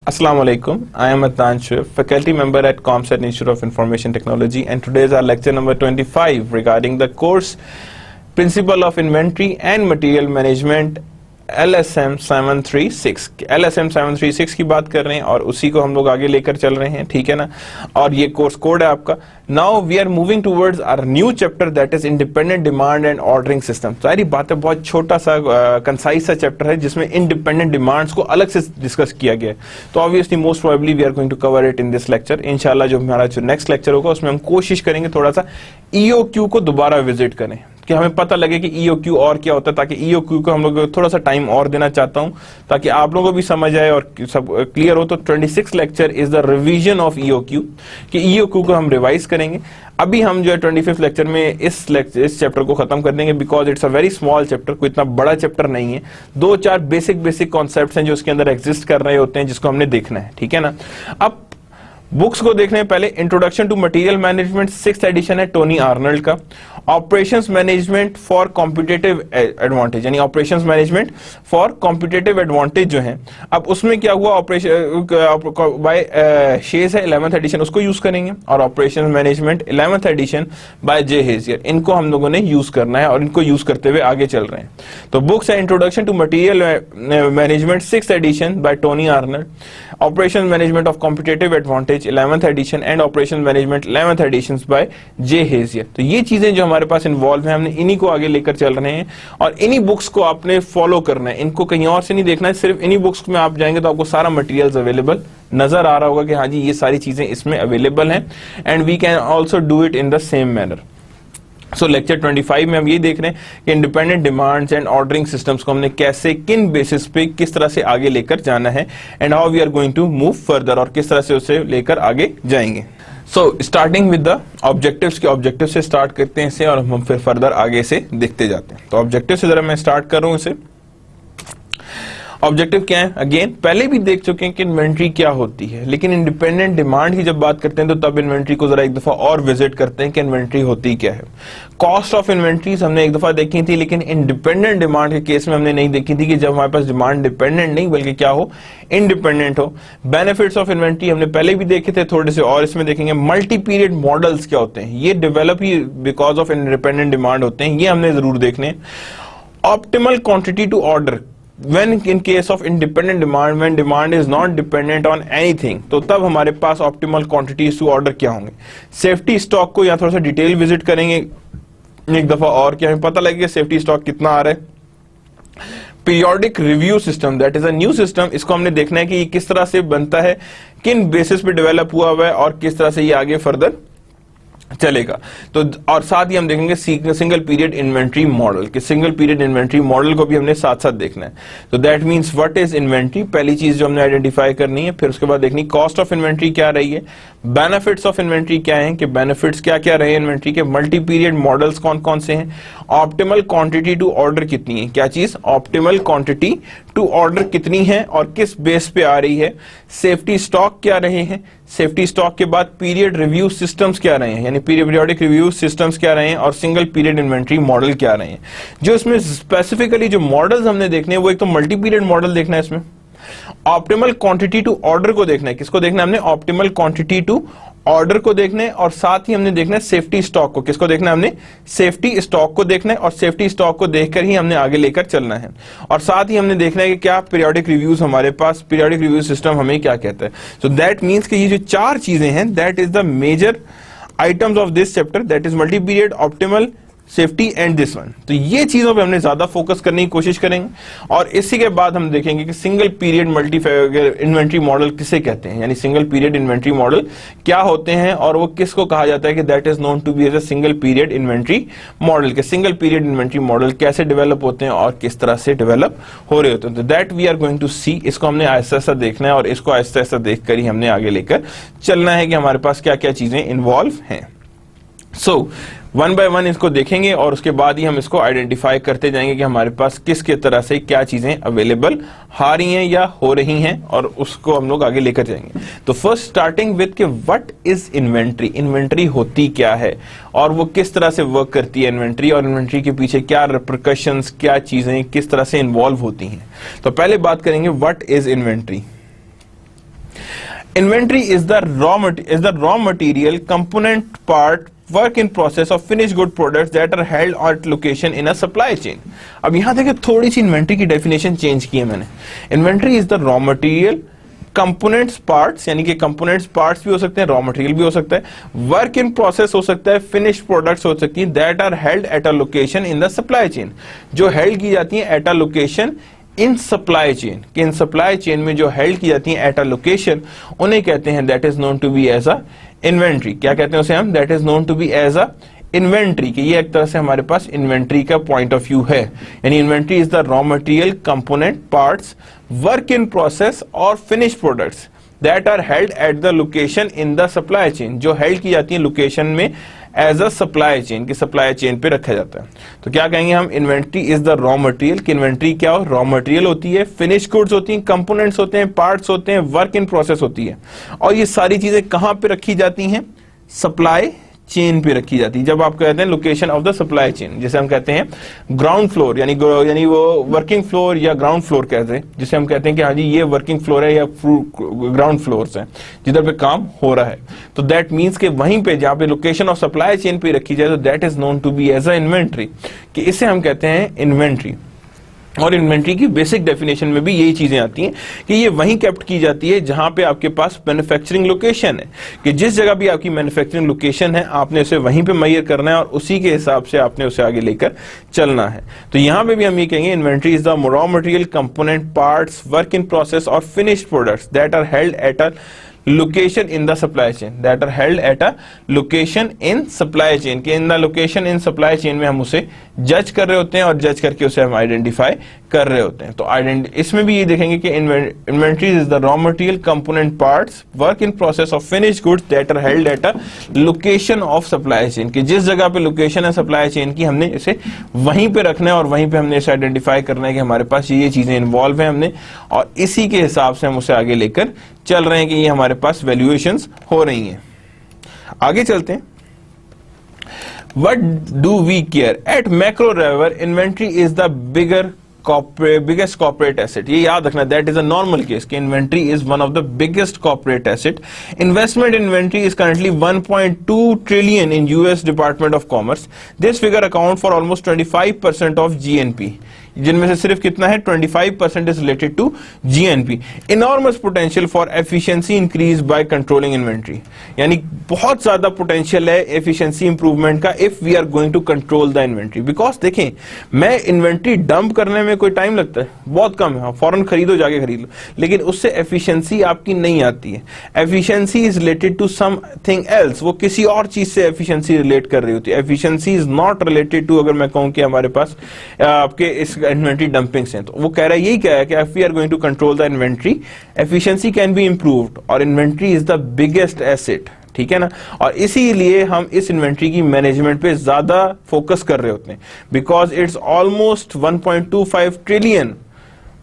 Assalamu alaikum. I am Adnan Shif, faculty member at ComSat Institute of Information Technology, and today is our lecture number 25 regarding the course Principle of Inventory and Material Management LSM 736 LSM 736 की बात कर रहे हैं और उसी को हम लोग आगे लेकर चल रहे हैं, ठीक है ना। और ये कोर्स कोड है आपका। Now we are moving towards our new chapter that is independent demand and ordering system. सारी बातें बहुत छोटा सा कंसाइज सा चैप्टर है जिसमें इंडिपेंडेंट डिमांड्स को अलग से डिस्कस किया गया है। तो obviously most probably we are going to cover it in this lecture. इंशाल्लाह जो हमारा जो नेक्स्ट लेक्चर होगा उसमें हम कोशिश करेंगे थोड़ा सा EOQ को दोबारा विजिट करें कि हमें पता लगे कि EOQ और क्या होता है, ताकि EOQ को हम लोग थोड़ा सा टाइम और देना चाहता हूं ताकि आप लोगों को भी समझ आए और सब क्लियर हो। तो 26 lecture is the revision of EOQ कि EOQ को हम रिवाइज करेंगे। अभी हम जो है 25th लेक्चर में इस चैप्टर को खत्म कर देंगे because it's a very small chapter, कोई इतना बड़ा चैप्टर नहीं है। 2-4 बेसिक कॉन्सेप्ट्स हैं जो उसके अंदर एग्जिस्ट कर रहे होते हैं जिसको हमने देखना है, ठीक है ना। अब बुक्स को देखने पहले introduction to material management 6th edition है टोनी आर्नल्ड का। Operations management for competitive advantage, यानी operations management for competitive advantage जो है। अब उसमें क्या हुआ, ऑपरेशन बाय शेज है 11th एडिशन, उसको यूज करेंगे। और operations management 11th edition by J Heizer, इनको हम लोगों ने यूज करना है और इनको यूज करते हुए आगे चल रहे हैं। तो बुक्स है introduction to material management 6th edition by Tony Arnold, operation management of competitive advantage 11th edition and operation management 11th editions by J Heizer. तो ये चीजें जो हमारे पास इन्वॉल्व हैं हमने इन्हीं को आगे लेकर चल रहे हैं और इन्हीं बुक्स को आपने फॉलो करना है, इनको कहीं और से नहीं देखना है। सिर्फ इन्हीं बुक्स में आप जाएंगे तो आपको सारा मटेरियल्स अवेलेबल नजर आ रहा होगा कि हाँ जी ये सारी चीजें इसमें अवेलेबल हैं and we can also do it in the same manner. So lecture 25 में हम ये देख रहे हैं कि independent demands and ordering systems को हमने कैसे, किन बेसिस पे, किस तरह से आगे लेकर जाना है and how we are going to move further, और किस तरह से उसे लेकर आगे जाएंगे। So starting with the objectives के ऑब्जेक्टिव से स्टार्ट करते हैं इसे और हम फिर फर्दर आगे से देखते जाते हैं। तो ऑब्जेक्टिव से जरा मैं स्टार्ट करूं इसे। ऑब्जेक्टिव क्या है, अगेन पहले भी देख चुके हैं कि इन्वेंट्री क्या होती है, लेकिन इंडिपेंडेंट डिमांड की जब बात करते हैं तो तब इन्वेंट्री को जरा एक दफा और विजिट करते हैं कि इन्वेंट्री होती क्या है। कॉस्ट ऑफ इन्वेंट्रीज हमने एक दफा देखी थी, लेकिन इंडिपेंडेंट डिमांड के केस में हमने नहीं देखी थी कि जब हमारे पास डिमांड डिपेंडेंट नहीं बल्कि क्या हो, इंडिपेंडेंट हो। बेनिफिट्स ऑफ इन्वेंट्री हमने पहले भी देखे थे थोड़े से, और इसमें देखेंगे मल्टी पीरियड मॉडल्स क्या होते हैं, ये डेवलप ही बिकॉज ऑफ इंडिपेंडेंट डिमांड होते हैं, ये हमने जरूर देखने। Optimal quantity to order when in case of independent demand, when demand is not dependent on anything, तो तब हमारे पास optimal quantities to order क्या होंगे। सेफ्टी स्टॉक को यहाँ थोड़ा सा डिटेल विजिट करेंगे एक दफा और कि हमें पता लगेगा सेफ्टी स्टॉक कितना आ रहा है। Periodic review system that is a new system, इसको हमने देखना है कि ये किस तरह से बनता है, किन बेसिस पे डेवलप हुआ हुआ है और किस तरह से ये आगे फर्दर चलेगा। तो और साथ ही हम देखेंगे सिंगल पीरियड इन्वेंट्री मॉडल, कि सिंगल पीरियड इन्वेंट्री मॉडल को भी हमने साथ साथ देखना है। तो that means what is inventory, पहली चीज जो हमने आइडेंटिफाई करनी है। फिर उसके बाद देखनी कॉस्ट ऑफ इन्वेंट्री क्या रही है, बेनिफिट्स ऑफ इन्वेंट्री क्या है, कि बेनिफिट्स क्या क्या रहे इन्वेंट्री के, मल्टी पीरियड मॉडल्स कौन कौन से हैं, ऑप्टिमल क्वांटिटी टू ऑर्डर कितनी है, क्या चीज ऑप्टिमल क्वांटिटी टू ऑर्डर कितनी है और किस बेस पे आ रही है, सेफ्टी स्टॉक क्या रहे हैं, सेफ्टी स्टॉक के बाद पीरियड रिव्यू सिस्टम्स क्या रहे हैं, यानी पीरियोडिक रिव्यू सिस्टम्स क्या रहे हैं, और सिंगल पीरियड इन्वेंट्री मॉडल क्या रहे हैं। जो इसमें स्पेसिफिकली जो मॉडल्स हमने देखने हैं वो एक तो मल्टी पीरियड मॉडल देखना है, इसमें ऑप्टिमल क्वांटिटी टू ऑर्डर को देखना है। किसको देखना है हमने, ऑप्टिमल क्वांटिटी टू ऑर्डर को देखना है, और साथ ही हमने देखना है सेफ्टी स्टॉक को। किसको देखना है हमने, सेफ्टी स्टॉक को देखना है, और सेफ्टी स्टॉक को देखकर ही हमने आगे लेकर चलना है। और साथ ही हमने देखना है कि क्या पीरियोडिक रिव्यूज, हमारे पास पीरियोडिक रिव्यू सिस्टम हमें क्या कहता है। सो दैट मींस कि ये जो 4 चीजें हैं that is the major items of this chapter, that is multi period, optimal, safety and this one. तो ये चीजों पे हमने ज्यादा फोकस करने की कोशिश करेंगे। और इसी के बाद हम देखेंगे कि single period multi inventory model किसे कहते हैं, यानी सिंगल पीरियड इन्वेंट्री मॉडल क्या होते हैं और वो किसको कहा जाता है कि that is known to be as a single period inventory model, के सिंगल पीरियड इन्वेंट्री मॉडल कैसे डेवलप होते हैं और किस तरह से डेवलप हो रहे होते हैं। तो that we are going to see, इसको हमने आहिस्ता आहिस्ता देखना है और इसको आहिस्ता आहिस्ता देखकर ही हमने आगे लेकर चलना है कि हमारे पास क्या क्या चीजें इन्वॉल्व हैं। सो वन बाय वन इसको देखेंगे और उसके बाद ही हम इसको आइडेंटिफाई करते जाएंगे कि हमारे पास किस के तरह से क्या चीजें अवेलेबल आ रही हैं या हो रही हैं, और उसको हम लोग आगे लेकर जाएंगे। तो फर्स्ट स्टार्टिंग विद कि व्हाट इज इन्वेंट्री, इन्वेंट्री होती क्या है और वो किस तरह से वर्क करती है इन्वेंट्री, और इन्वेंट्री के पीछे क्या रिपरकशंस, क्या चीजें किस तरह से इन्वॉल्व होती हैं। तो पहले बात करेंगे what is inventory. Inventory is the raw material component part work in process of finished good products that are held at location in a supply chain. अब यहां देखिए थोड़ी सी इन्वेंट्री की डेफिनेशन चेंज की है मैंने. Inventory is the raw material components parts, यानी कि कंपोनेंट्स पार्ट्स भी हो सकते हैं, रॉ मटेरियल भी हो सकता है, वर्क इन प्रोसेस हो सकता है, फिनिश्ड प्रोडक्ट्स हो सकती है, that are held at a location in the supply chain, जो हेल्ड की जाती है at a location in supply chain, कि इन सप्लाई चेन में जो हेल्ड की जाती है एट अ लोकेशन, उन्हें कहते हैं that is known to be as a inventory. क्या कहते हैं उसे हम? That is known to be as a inventory. कि ये एक तरह से हमारे पास इन्वेंट्री का पॉइंट ऑफ व्यू है. यानी inventory is the raw material component parts work in process और finish products that are held at the location in the supply chain, जो हेल्ड की जाती है लोकेशन में एज अ सप्लाई चेन, की supply chain पे रखा जाता है. तो क्या कहेंगे हम? Inventory is the raw material. कि इन्वेंट्री क्या हो? रॉ मटेरियल होती है, फिनिश गुड्स होती हैं, कंपोनेंट्स होते हैं, पार्ट्स होते हैं, वर्क इन प्रोसेस होती है. और ये सारी चीजें कहां पे रखी जाती हैं? सप्लाई चेन पे रखी जाती है. जब आप कहते हैं location of the supply chain, जैसे हम कहते हैं ग्राउंड फ्लोर, यानी वो वर्किंग फ्लोर या ग्राउंड फ्लोर कहते हैं, जिसे हम कहते हैं कि हाँ जी ये वर्किंग फ्लोर है या ग्राउंड फ्लोर्स है जिधर पे काम हो रहा है. तो दैट मीन्स कि वहीं पे जहां पे लोकेशन ऑफ सप्लाई चेन पे रखी जाए तो that is known to be as a inventory, कि इसे हम कहते हैं इन्वेंट्री. और इन्वेंट्री की बेसिक डेफिनेशन में भी यही चीजें आती हैं कि ये वहीं केप्ट की जाती है जहां पे आपके पास मैन्युफैक्चरिंग लोकेशन है, कि जिस जगह भी आपकी मैन्युफैक्चरिंग लोकेशन है आपने उसे वहीं पे मेजर करना है और उसी के हिसाब से आपने उसे आगे लेकर चलना है. तो यहां पे भी हम ये कहेंगे inventory is the raw material component parts work in process और finished products that are held at a location in the supply chain, that are held at a location in supply chain, कि in the location in supply chain में हम उसे जज कर रहे होते हैं और जज करके उसे हम आइडेंटिफाई कर रहे होते हैं. तो इसमें भी ये देखेंगे कि inventory is the raw material component parts work in process of finished goods that are held at a location of supply chain, कि जिस जगह पे लोकेशन है सप्लाई चेन की हमने इसे वहीं पे रखना है और वहीं पे हमने इसे आइडेंटिफाई करना है कि हमारे पास ये चीजें इन्वॉल्व है हमने, और इसी के हिसाब से हम उसे आगे लेकर चल रहे हैं कि ये हमारे पास वैल्यूएशंस हो रही हैं. आगे चलते हैं. What do we care? At macro level, inventory is the biggest corporate asset. ये याद रखना, that is a normal case कि inventory is one of the biggest corporate asset. Investment inventory is currently 1.2 trillion in US Department of Commerce. This figure account for almost 25% of GNP. जिनमें से सिर्फ कितना है? 25% is related to GNP. Enormous potential for efficiency increase by controlling inventory. यानी बहुत ज्यादा potential है efficiency improvement का if we are going to control the inventory. Because देखें, मैं इन्वेंट्री डंप करने में कोई टाइम लगता है? बहुत कम है. फौरन खरीदो, जाके खरीद लो, लेकिन उससे एफिशिएंसी आपकी नहीं आती है. Efficiency is related to something else, वो किसी और चीज से एफिशिएंसी रिलेट कर रही होती है. Efficiency is not related to, अगर मैं कहूं कि हमारे पास आपके इस इन्वेंट्री डंपिंग से, तो वो कह रहा है, यही कह रहा है कि if we are going to control the inventory efficiency can be improved, और inventory is the biggest asset. ठीक है ना. और इसीलिए हम इस इन्वेंट्री की मैनेजमेंट पे ज्यादा फोकस कर रहे होते हैं, because it's almost 1.25 trillion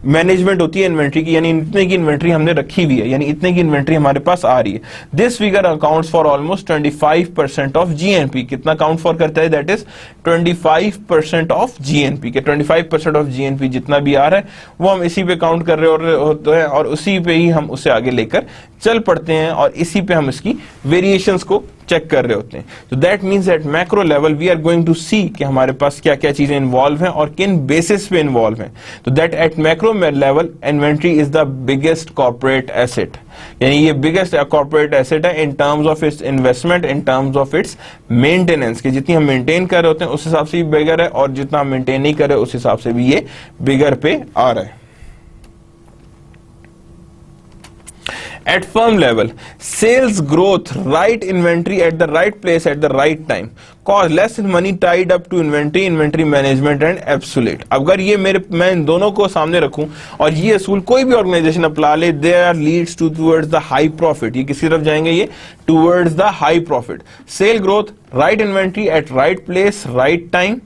management होती है इन्वेंट्री की, यानी इतने की इन्वेंट्री हमने रखी हुई है, यानी इतने की इन्वेंट्री हमारे पास आ रही है. This figure accounts for almost 25% of GNP. कितना काउंट फॉर करता है? That is 25% of GNP. के 25% ऑफ जीएनपी जितना भी आ रहा है वो हम इसी पे काउंट कर रहे होते हैं और उसी पे ही हम उसे आगे लेकर चल पड़ते हैं और इसी पे हम इसकी वेरिएशंस को चेक कर रहे होते हैं. तो that means at macro level we are going to see कि हमारे पास क्या क्या चीजें इन्वॉल्व हैं और किन बेसिस पे इन्वॉल्व हैं. तो that at macro level inventory is the biggest corporate asset, यानी ये बिगेस्ट कॉर्पोरेट एसेट है in terms of its investment, in terms of its maintenance, कि जितनी हम मेंटेन कर रहे होते हैं उस हिसाब से भी बिगर है और जितना हम मेंटेन नहीं कर रहे उस हिसाब से भी ये बिगर पे आ रहा है. At firm level, sales growth, right inventory at the right place at the right time, cause less money tied up to inventory management and absolute. अगर ये मैं इन दोनों को सामने रखूं और ये असूल कोई भी ऑर्गेनाइजेशन अपना ले, there leads towards the high profit. ये किसी तरफ जाएंगे? ये towards the high profit. Sale growth, right inventory at right place, right time,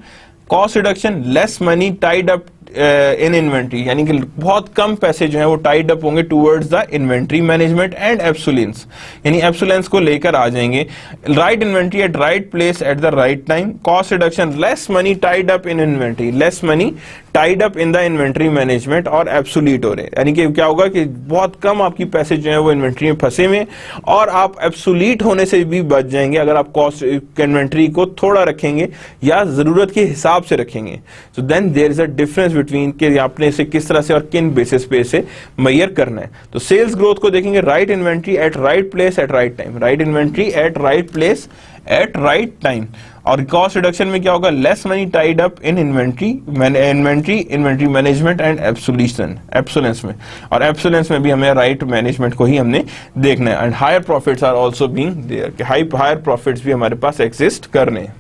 cost reduction, less money tied up in inventory, यानी कि बहुत कम पैसे जो है वो टाइड अप होंगे towards the inventory management and obsolescence, यानी एब्सोलेंस को लेकर आ जाएंगे. Right inventory at right place at the right time, cost reduction, less money tied up in inventory, less money tied up in the inventory management और absolute हो रहे हैं, यानी कि क्या होगा कि बहुत कम आपकी पैसे जो है वो इन्वेंट्री में फंसे हुए और आप एब्सोल्यूट होने से भी बच जाएंगे अगर आप कॉस्ट इन्वेंट्री को थोड़ा रखेंगे या जरूरत के हिसाब से रखेंगे. So then there is a difference between कि आपने इसे किस तरह से और किन बेसिस पे इसे मेजर करना है. तो सेल्स ग्रोथ को देखेंगे, right inventory at right place at right time, right inventory at right place at right time. और कॉस्ट रिडक्शन में क्या होगा, less money tied up in inventory management and obsolescence में, और एब्सोलेंस में भी हमें राइट मैनेजमेंट को ही हमने देखना है. And higher profits are also being there, कि हायर प्रॉफिट्स भी हमारे पास एग्जिस्ट करने हैं.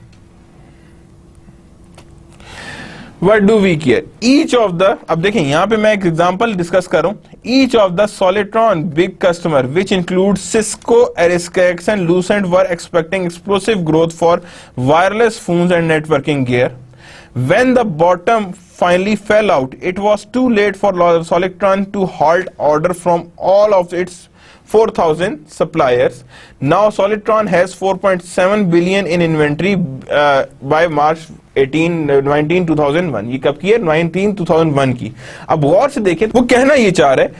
What do we care? Each of the, अब देखें यहां पे मैं एक एग्जांपल डिस्कस कर रहा हूं. Each of the Solitron big customer, which includes Cisco, Aristocrat and Lucent, were expecting explosive growth for wireless phones and networking gear. When the bottom finally fell out, it was too late for Solitron to halt order from all of its 4,000 suppliers. Now Solitron has 4.7 billion in inventory by March 19, 2001. ये कब की है? 2001 की. अब गौर से देखें, वो कहना ये चाह रहे हैं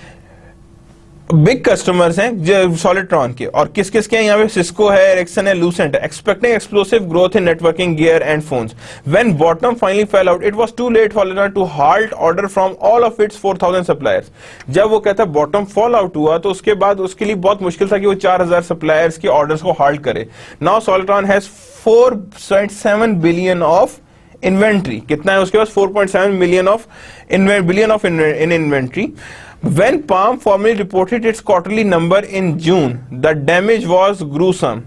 बिग कस्टमर्स हैं सॉलिट्रॉन के, और किस किस के हैं यहाँ पे? सिस्को है, एरिक्सन है, लूसेंट है. Expecting explosive growth in networking gear and phones. When bottom finally fell out, it was too late for Solectron to halt order from all of its 4,000 suppliers. जब वो कहता है बॉटम फॉल आउट हुआ तो उसके बाद उसके लिए बहुत मुश्किल था कि वो 4,000 सप्लायर्स के ऑर्डर्स को हाल्ट करे. Now Solectron has 4.7 billion of inventory. कितना है उसके पास? 4.7 billion of in inventory. When Palm formally reported its quarterly number in June, the damage was gruesome.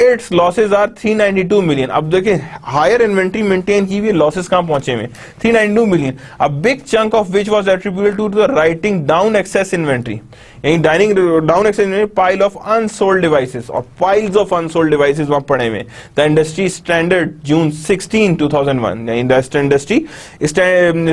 Its losses are 392 million. अब देखिए हायर इन्वेंट्री मेंटेन की हुई, losses कहां पहुंचे हुए? 392 million. A big chunk of which was attributed to the writing down excess inventory. यानी down excess inventory, pile of unsold devices, और piles of unsold devices वहां पड़े हुए. द इंडस्ट्री स्टैंडर्ड जून 16, 2001, यानी द इंडस्ट्री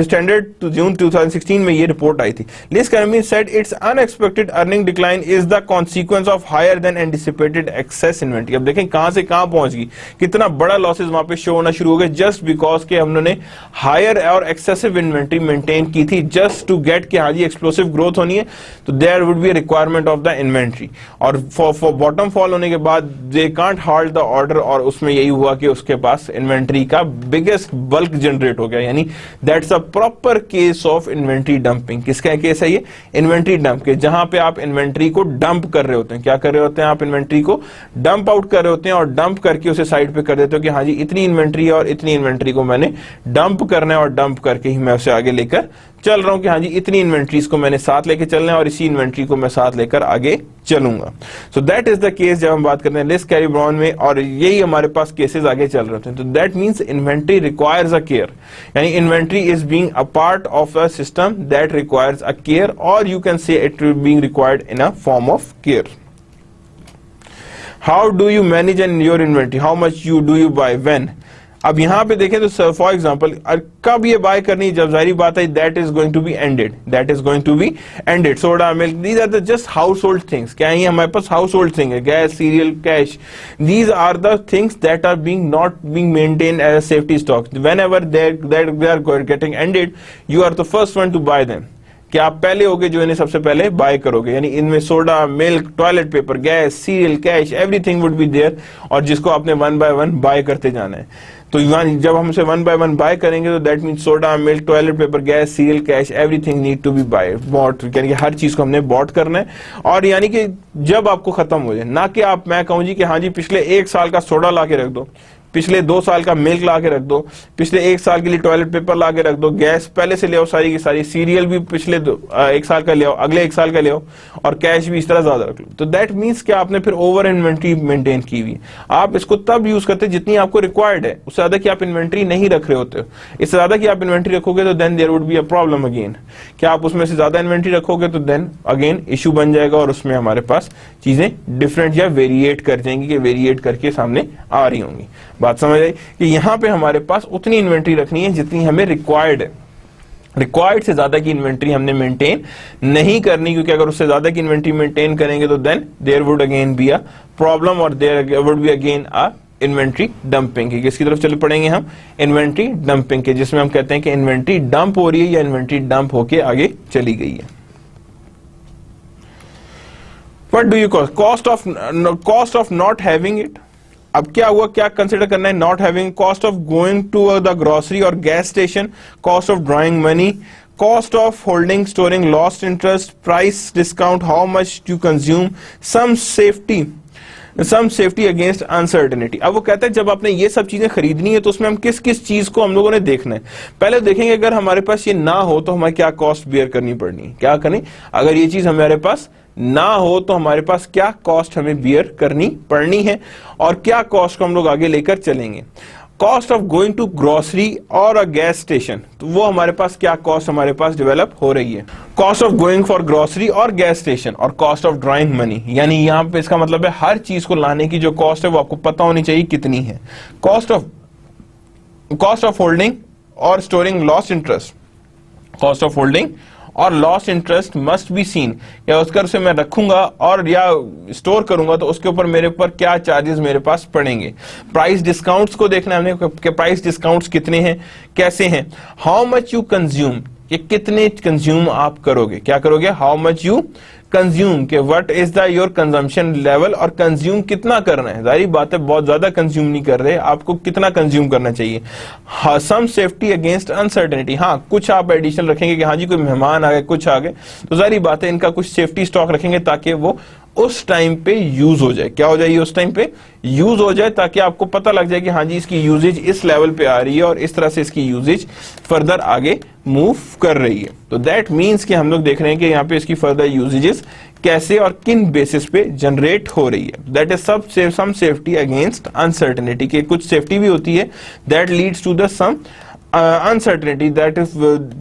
स्टैंडर्ड जून 2016 में ये report आई थी. List कर्मी said its unexpected earning decline is the consequence of higher than anticipated excess inventory. अब देखें कहां से कहां पहुंच गई, कितना बड़ा लॉसेस वहां पे शो होना शुरू हो गए, जस्ट बिकॉज के हमने हायर और एक्सेसिव इन्वेंट्री मेंटेन की थी, जस्ट टू गेट कि हाँ जी एक्सप्लोसिव ग्रोथ होनी है तो there would be a requirement of the inventory. और for bottom fall होने के बाद they can't halt the order, और उसमें यही हुआ कि उसके पास इन्वेंट्री का बिगेस्ट बल्क जनरेट हो गया. यानी that's a proper case of inventory dumping. किसका केस है ये? इन्वेंट्री डंप के, जहां पे आप इन्वेंट्री को डंप कर रहे होते हैं. क्या कर रहे होते हैं? आप इन्वेंट्री को डंप आउट कर रहे होते हैं और डंप करके उसे साइड पे कर देते हो कि हाँ जी इतनी इन्वेंट्री है और इतनी इन्वेंट्री को मैंने डंप करना है, और डंप करके ही मैं उसे आगे लेकर चल रहा हूं कि हाँ जी इतनी इन्वेंट्रीज को मैंने साथ लेके चलना है और इसी इन्वेंट्री को मैं साथ लेकर आगे चलूंगा. So that is the case जब हम बात करते हैं लिस्ट कैरी ब्राउन में, और यही हमारे पास केसेस आगे चल रहे हैं. तो that means inventory requires a care, यानी inventory is being a part of a system that requires a care, और you can say it being required in a form of care. How do you manage in your inventory? How much you do you buy, when? अब यहां पे देखें तो for example कब ये bye करनी, जब जाहिर बात है that is going to be ended. Soda milk, these are the just household things. क्या है हमारे पास? हाउस होल्ड थिंग है. Gas, cereal, cash, these are the things that are not being maintain as a safety stock. Whenever they are getting ended, you are the first one to buy them. कि आप पहले होगे जो इन्हें सबसे पहले bye करोगे. यानी इनमें soda, milk, toilet paper, gas, cereal, cash, everything would be there, और जिसको आपने वन बाय वन बाय करते जाना है. तो जब हम उसे वन बाय वन बाय करेंगे तो that mean soda, milk, toilet paper, gas, cereal, cash, everything need to be buy bought. यानी कि हर चीज को हमने बॉट करना है. और यानी कि जब आपको खत्म हो जाए, ना कि आप मैं कहूं जी कि हाँ जी पिछले 1 साल का सोडा ला के रख दो, पिछले 2 साल का मिल्क ला के रख दो, पिछले 1 साल के लिए टॉयलेट पेपर ला के रख दो, गैस पहले से ले आओ सारी की सारी, सीरियल भी पिछले 1 साल का ले आओ, अगले 1 साल का ले आओ, और कैश भी इस तरह ज्यादा रख लो. तो दैट मीन्स कि आपने फिर ओवर इन्वेंट्री मेंटेन की हुई. आप इसको तब यूज करते जितनी आपको रिक्वायर्ड है, उससे ज्यादा की आप इन्वेंट्री नहीं रख रहे होते. इससे ज्यादा की आप इन्वेंट्री रखोगे तो then there would be a problem again. क्या आप उसमें से ज्यादा इन्वेंट्री रखोगे तो देन अगेन इश्यू बन जाएगा, और उसमें हमारे पास चीजें डिफरेंट या वेरिएट कर जाएंगी, कि वेरिएट करके सामने आ रही होंगी. बात समझ आई कि यहां पे हमारे पास उतनी इन्वेंट्री रखनी है जितनी हमें रिक्वायर्ड है. रिक्वायर्ड से ज्यादा की इन्वेंट्री हमने मेंटेन नहीं करनी, क्योंकि अगर उससे ज्यादा की इन्वेंट्री मेंटेन करेंगे तो then there would again be a problem और there would be again a inventory dumping की। किसकी तरफ चल पड़ेंगे हम? इन्वेंट्री डंपिंग के, जिसमें हम कहते हैं कि इन्वेंट्री डंप हो रही है या इन्वेंट्री डंप होके आगे चली गई है। What do you cost of not having it. अब क्या हुआ, क्या कंसिडर करना है? Not having, cost of going to the grocery और gas station, cost of drawing money, cost of holding storing, lost interest, price discount, how much to consume, some safety against uncertainty. अब वो कहते हैं जब आपने ये सब चीजें खरीदनी है तो उसमें हम किस किस चीज को हम लोगों ने देखना है। पहले देखेंगे अगर हमारे पास ये ना हो तो हमें क्या कॉस्ट बियर करनी पड़नी है, क्या करनी, अगर ये चीज हमारे पास ना हो तो हमारे पास क्या कॉस्ट हमें बियर करनी पड़नी है और क्या कॉस्ट को हम लोग आगे लेकर चलेंगे। Cost of going to grocery और अ गैस स्टेशन, तो वो हमारे पास क्या कॉस्ट हमारे पास डेवलप हो रही है। Cost of going for grocery और गैस स्टेशन और कॉस्ट ऑफ ड्रॉइंग मनी, यानी यहाँ पे इसका मतलब है हर चीज को लाने की जो कॉस्ट है वो आपको पता होनी चाहिए कितनी है। कॉस्ट ऑफ होल्डिंग और storing lost interest, cost of holding और lost interest must be seen, या उसका उसे मैं रखूंगा और या स्टोर करूंगा तो उसके ऊपर मेरे ऊपर क्या चार्जेस मेरे पास पड़ेंगे। प्राइस डिस्काउंट्स को देखना है हमने कि प्राइस डिस्काउंट्स कितने हैं, कैसे हैं। हाउ मच यू कंज्यूम, कि कितने कंज्यूम आप करोगे, क्या करोगे, हाउ मच यू कंज्यूम, के what is the your consumption level, और कंज्यूम कितना करना है। जाहिर बात है बहुत ज्यादा कंज्यूम नहीं कर रहे, आपको कितना कंज्यूम करना चाहिए। सम सेफ्टी अगेंस्ट अनसर्टेनिटी, हाँ कुछ आप एडिशनल रखेंगे कि हाँ जी कोई मेहमान आ गए, कुछ आ गए, तो जाहिर बात है इनका कुछ सेफ्टी स्टॉक रखेंगे ताकि वो उस टाइम पे यूज हो जाए। क्या हो जाए, उस टाइम पे यूज हो जाए, ताकि आपको पता लग जाए कि हाँ जी इसकी यूजेज इस लेवल पे आ रही है और इस तरह से इसकी यूजेज फर्दर आगे मूव कर रही है। तो दैट मीन्स कि हम लोग देख रहे हैं कि यहाँ पे इसकी फर्दर यूजेजेस कैसे और किन बेसिस पे जनरेट हो रही है। That is some safety against uncertainty, के कुछ सेफ्टी भी होती है that leads to the some uncertainty, that is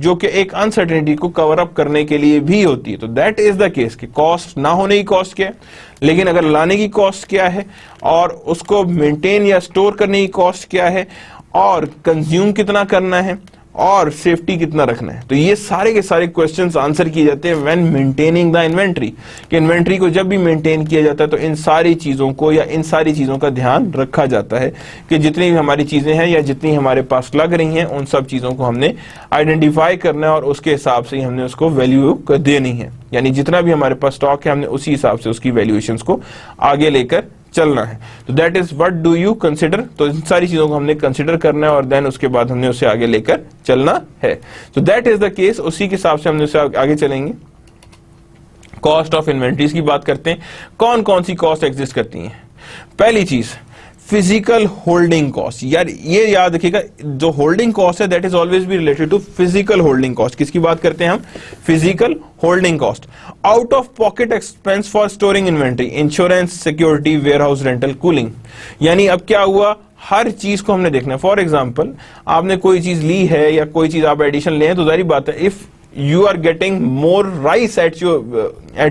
जो कि एक अनसर्टेनिटी को कवर अप करने के लिए भी होती है। तो दैट इज द केस कि कॉस्ट ना होने की कॉस्ट क्या है, लेकिन अगर लाने की कॉस्ट क्या है, और उसको मेंटेन या स्टोर करने की कॉस्ट क्या है, और कंज्यूम कितना करना है, और सेफ्टी कितना रखना है। तो ये सारे के सारे क्वेश्चंस आंसर किए जाते हैं व्हेन मेंटेनिंग द इन्वेंट्री, कि इन्वेंट्री को जब भी मेंटेन किया जाता है तो इन सारी चीजों को या इन सारी चीजों का ध्यान रखा जाता है कि जितनी भी हमारी चीजें हैं या जितनी हमारे पास लग रही हैं उन सब चीजों को हमने आइडेंटिफाई करना है और उसके हिसाब से ही हमने उसको वैल्यू देनी है। यानी जितना भी हमारे पास स्टॉक है हमने उसी हिसाब से उसकी वैल्यूएशंस को आगे लेकर चलना है। तो that is what do you consider, तो इन सारी चीजों को हमने कंसिडर करना है और देन उसके बाद हमने उसे आगे लेकर चलना है। तो दैट इज द केस, उसी के हिसाब से हमने उसे आगे चलेंगे। कॉस्ट ऑफ इन्वेंट्रीज की बात करते हैं। कौन कौन सी कॉस्ट एग्जिस्ट करती हैं? पहली चीज फिजिकल होल्डिंग कॉस्ट। यार ये याद रखिएगा, जो होल्डिंग कॉस्ट है that is always be related to physical holding cost. किसकी बात करते हैं हम? Physical holding cost. Out of pocket expense for storing inventory, insurance, security, warehouse rental, cooling. यानी अब क्या हुआ, हर चीज को हमने देखना है। फॉर एग्जाम्पल आपने कोई चीज ली है या कोई चीज आप एडिशन ले हैं, तो जाहिर बात है if you are getting more rice at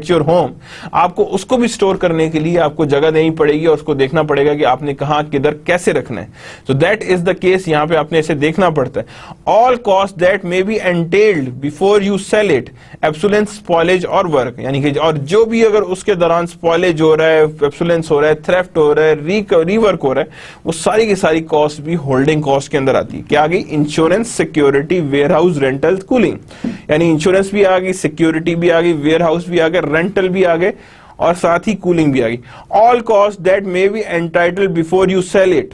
your home, आपको उसको भी स्टोर करने के लिए आपको जगह देनी पड़ेगी और उसको देखना पड़ेगा कि आपने कहां किधर कैसे रखना है। तो दैट इज द केस, यहां पे आपने इसे देखना पड़ता है। All cost that may be entailed before you sell it, obsolescence, spoilage और वर्क, यानी कि और जो भी अगर उसके दौरान स्पॉइलेज हो रहा है, एब्सोलेंस हो रहा है, थ्रेफ्ट हो रहा है, रीवर्क हो रहा है, वो सारी की सारी कॉस्ट भी होल्डिंग कॉस्ट के अंदर आती है। क्या आ गई? Insurance, security, warehouse rental, cooling. यानी इंश्योरेंस भी आ गई, सिक्योरिटी भी आ गई, वेयरहाउस भी आ गए, रेंटल भी आ गए और साथ ही कूलिंग भी आ गई। All cost that may be entitled before you sell it,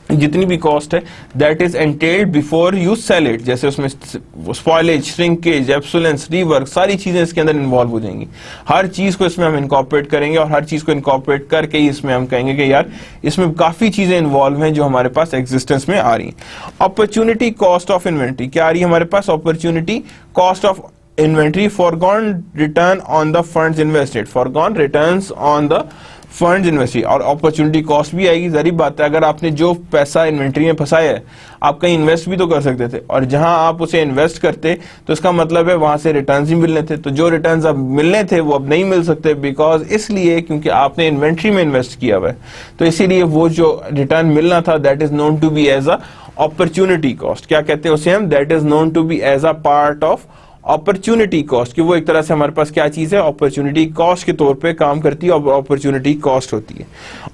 जितनी भी कॉस्ट है that is entailed before you sell it, जैसे उसमें स्पॉइलेज, श्रिंकेज, एब्सोलेंस, रीवर्क, सारी चीजें इसके अंदर इन्वॉल्व हो जाएंगी। हर चीज को इसमें हम इनकॉर्पोरेट करेंगे और हर चीज को इनकॉर्पोरेट करके ही इसमें हम कहेंगे कि यार इसमें काफी चीजें इन्वॉल्व हैं जो हमारे पास एग्जिस्टेंस में आ रही हैं। अपॉर्चुनिटी कॉस्ट ऑफ इन्वेंट्री, क्या आ रही है हमारे पास? Opportunity cost of inventory, foregone return on the funds invested, foregone returns on the funds invested. और अपॉर्चुनिटी कॉस्ट भी आएगी। जाहिर बात है अगर आपने जो पैसा इन्वेंट्री में फंसाया है आप कहीं इन्वेस्ट भी तो कर सकते थे, और जहां आप उसे इन्वेस्ट करते तो इसका मतलब है वहां से रिटर्न्स ही मिलने थे। तो जो रिटर्न्स अब मिलने थे वो अब नहीं मिल सकते, बिकॉज इसलिए क्योंकि आपने इन्वेंट्री में इन्वेस्ट किया हुआ है। तो इसीलिए वो जो रिटर्न मिलना था that is known to be as a opportunity cost, क्या कहते हैं उसे हम, that is known to be as a part of opportunity cost, कि वो एक तरह से हमारे पास क्या चीज है, अपॉर्चुनिटी कॉस्ट के तौर पे काम करती है, अपॉर्चुनिटी कॉस्ट होती है।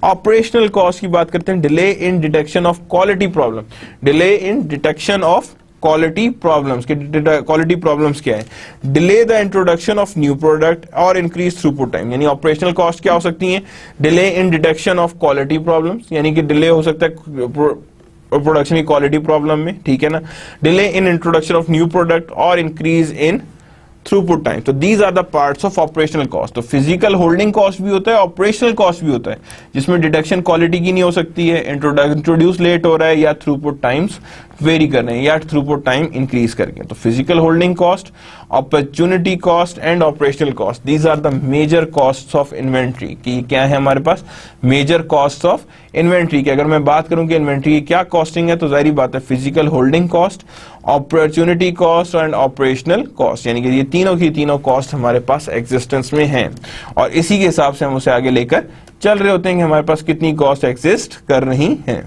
ऑपरेशनल कॉस्ट की बात करते हैं, delay in detection of quality problem, delay in detection of quality problems, के क्वालिटी प्रॉब्लम्स क्या है, delay the introduction of new product और इंक्रीज थ्रूपुट टाइम। यानी ऑपरेशनल कॉस्ट क्या हो सकती है, delay in detection of quality problems, यानी कि डिले हो सकता है प्रोडक्शन की क्वालिटी प्रॉब्लम में, ठीक है ना, delay in introduction of new product और इंक्रीज इन थ्रूपुट टाइम। तो these are the parts of operational cost. तो फिजिकल होल्डिंग कॉस्ट भी होता है, ऑपरेशनल कॉस्ट भी होता है, जिसमें डिटेक्शन क्वालिटी की नहीं हो सकती है, इंट्रोड्यूस लेट हो रहा है, या थ्रूपुट टाइम्स वेरी कर रहे हैं, या थ्रूपुट टाइम इंक्रीज करके। तो physical holding cost, opportunity cost and operational cost, these are the major costs of inventory. कि क्या है हमारे पास, मेजर कॉस्ट ऑफ इन्वेंट्री की अगर मैं बात करूं कि इन्वेंट्री की क्या कॉस्टिंग है, तो जाहिर बात है physical holding cost, opportunity cost and operational cost, यानी कि ये तीनों की तीनों कॉस्ट हमारे पास एग्जिस्टेंस में हैं, और इसी के हिसाब से हम उसे आगे लेकर चल रहे होते हैं कि हमारे पास कितनी कॉस्ट एग्जिस्ट कर रही हैं।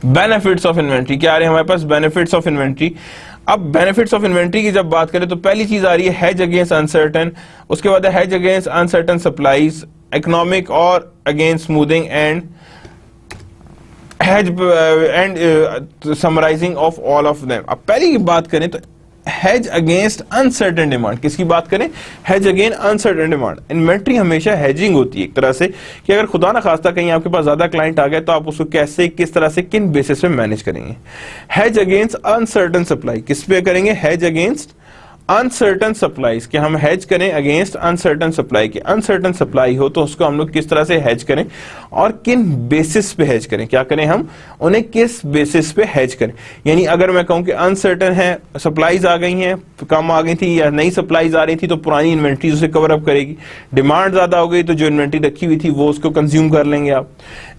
बेनिफिट्स ऑफ इन्वेंट्री, क्या आ रहे हैं हमारे पास, बेनिफिट्स ऑफ इन्वेंट्री। अब बेनिफिट्स ऑफ इन्वेंट्री की जब बात करें तो पहली चीज आ रही है हेज अगेंस्ट अनसर्टन, उसके बाद है hedge against uncertain supplies, economic और against smoothing and hedge and summarizing of all of them. अब पहली की बात करें तो हेज अगेंस्ट अनसर्टेन डिमांड, किसकी बात करें, hedge against uncertain demand. Inventory हमेशा हेजिंग होती है एक तरह से, कि अगर खुदा ना खास्ता कहीं आपके पास ज्यादा क्लाइंट आ गए तो आप उसको कैसे, किस तरह से, किन बेसिस पे मैनेज करेंगे। हेज अगेंस्ट अनसर्टेन सप्लाई, किस पे करेंगे, हेज अगेंस्ट अनसर्टन सप्लाईज, कि हम हेज करें अगेंस्ट अनसर्टन सप्लाई, की अनसर्टन सप्लाई हो तो उसको हम लोग किस तरह से हेज करें और किन बेसिस पे हेज करें, क्या करें हम उन्हें किस बेसिस पे हेज करें। यानी अगर मैं कहूं कि अनसर्टन है, सप्लाईज आ गई हैं, कम आ गई थी या नई सप्लाईज आ रही थी, तो पुरानी इन्वेंट्री उसे कवर अप करेगी। डिमांड ज्यादा हो गई तो जो इन्वेंट्री रखी हुई थी वो उसको कंज्यूम कर लेंगे आप।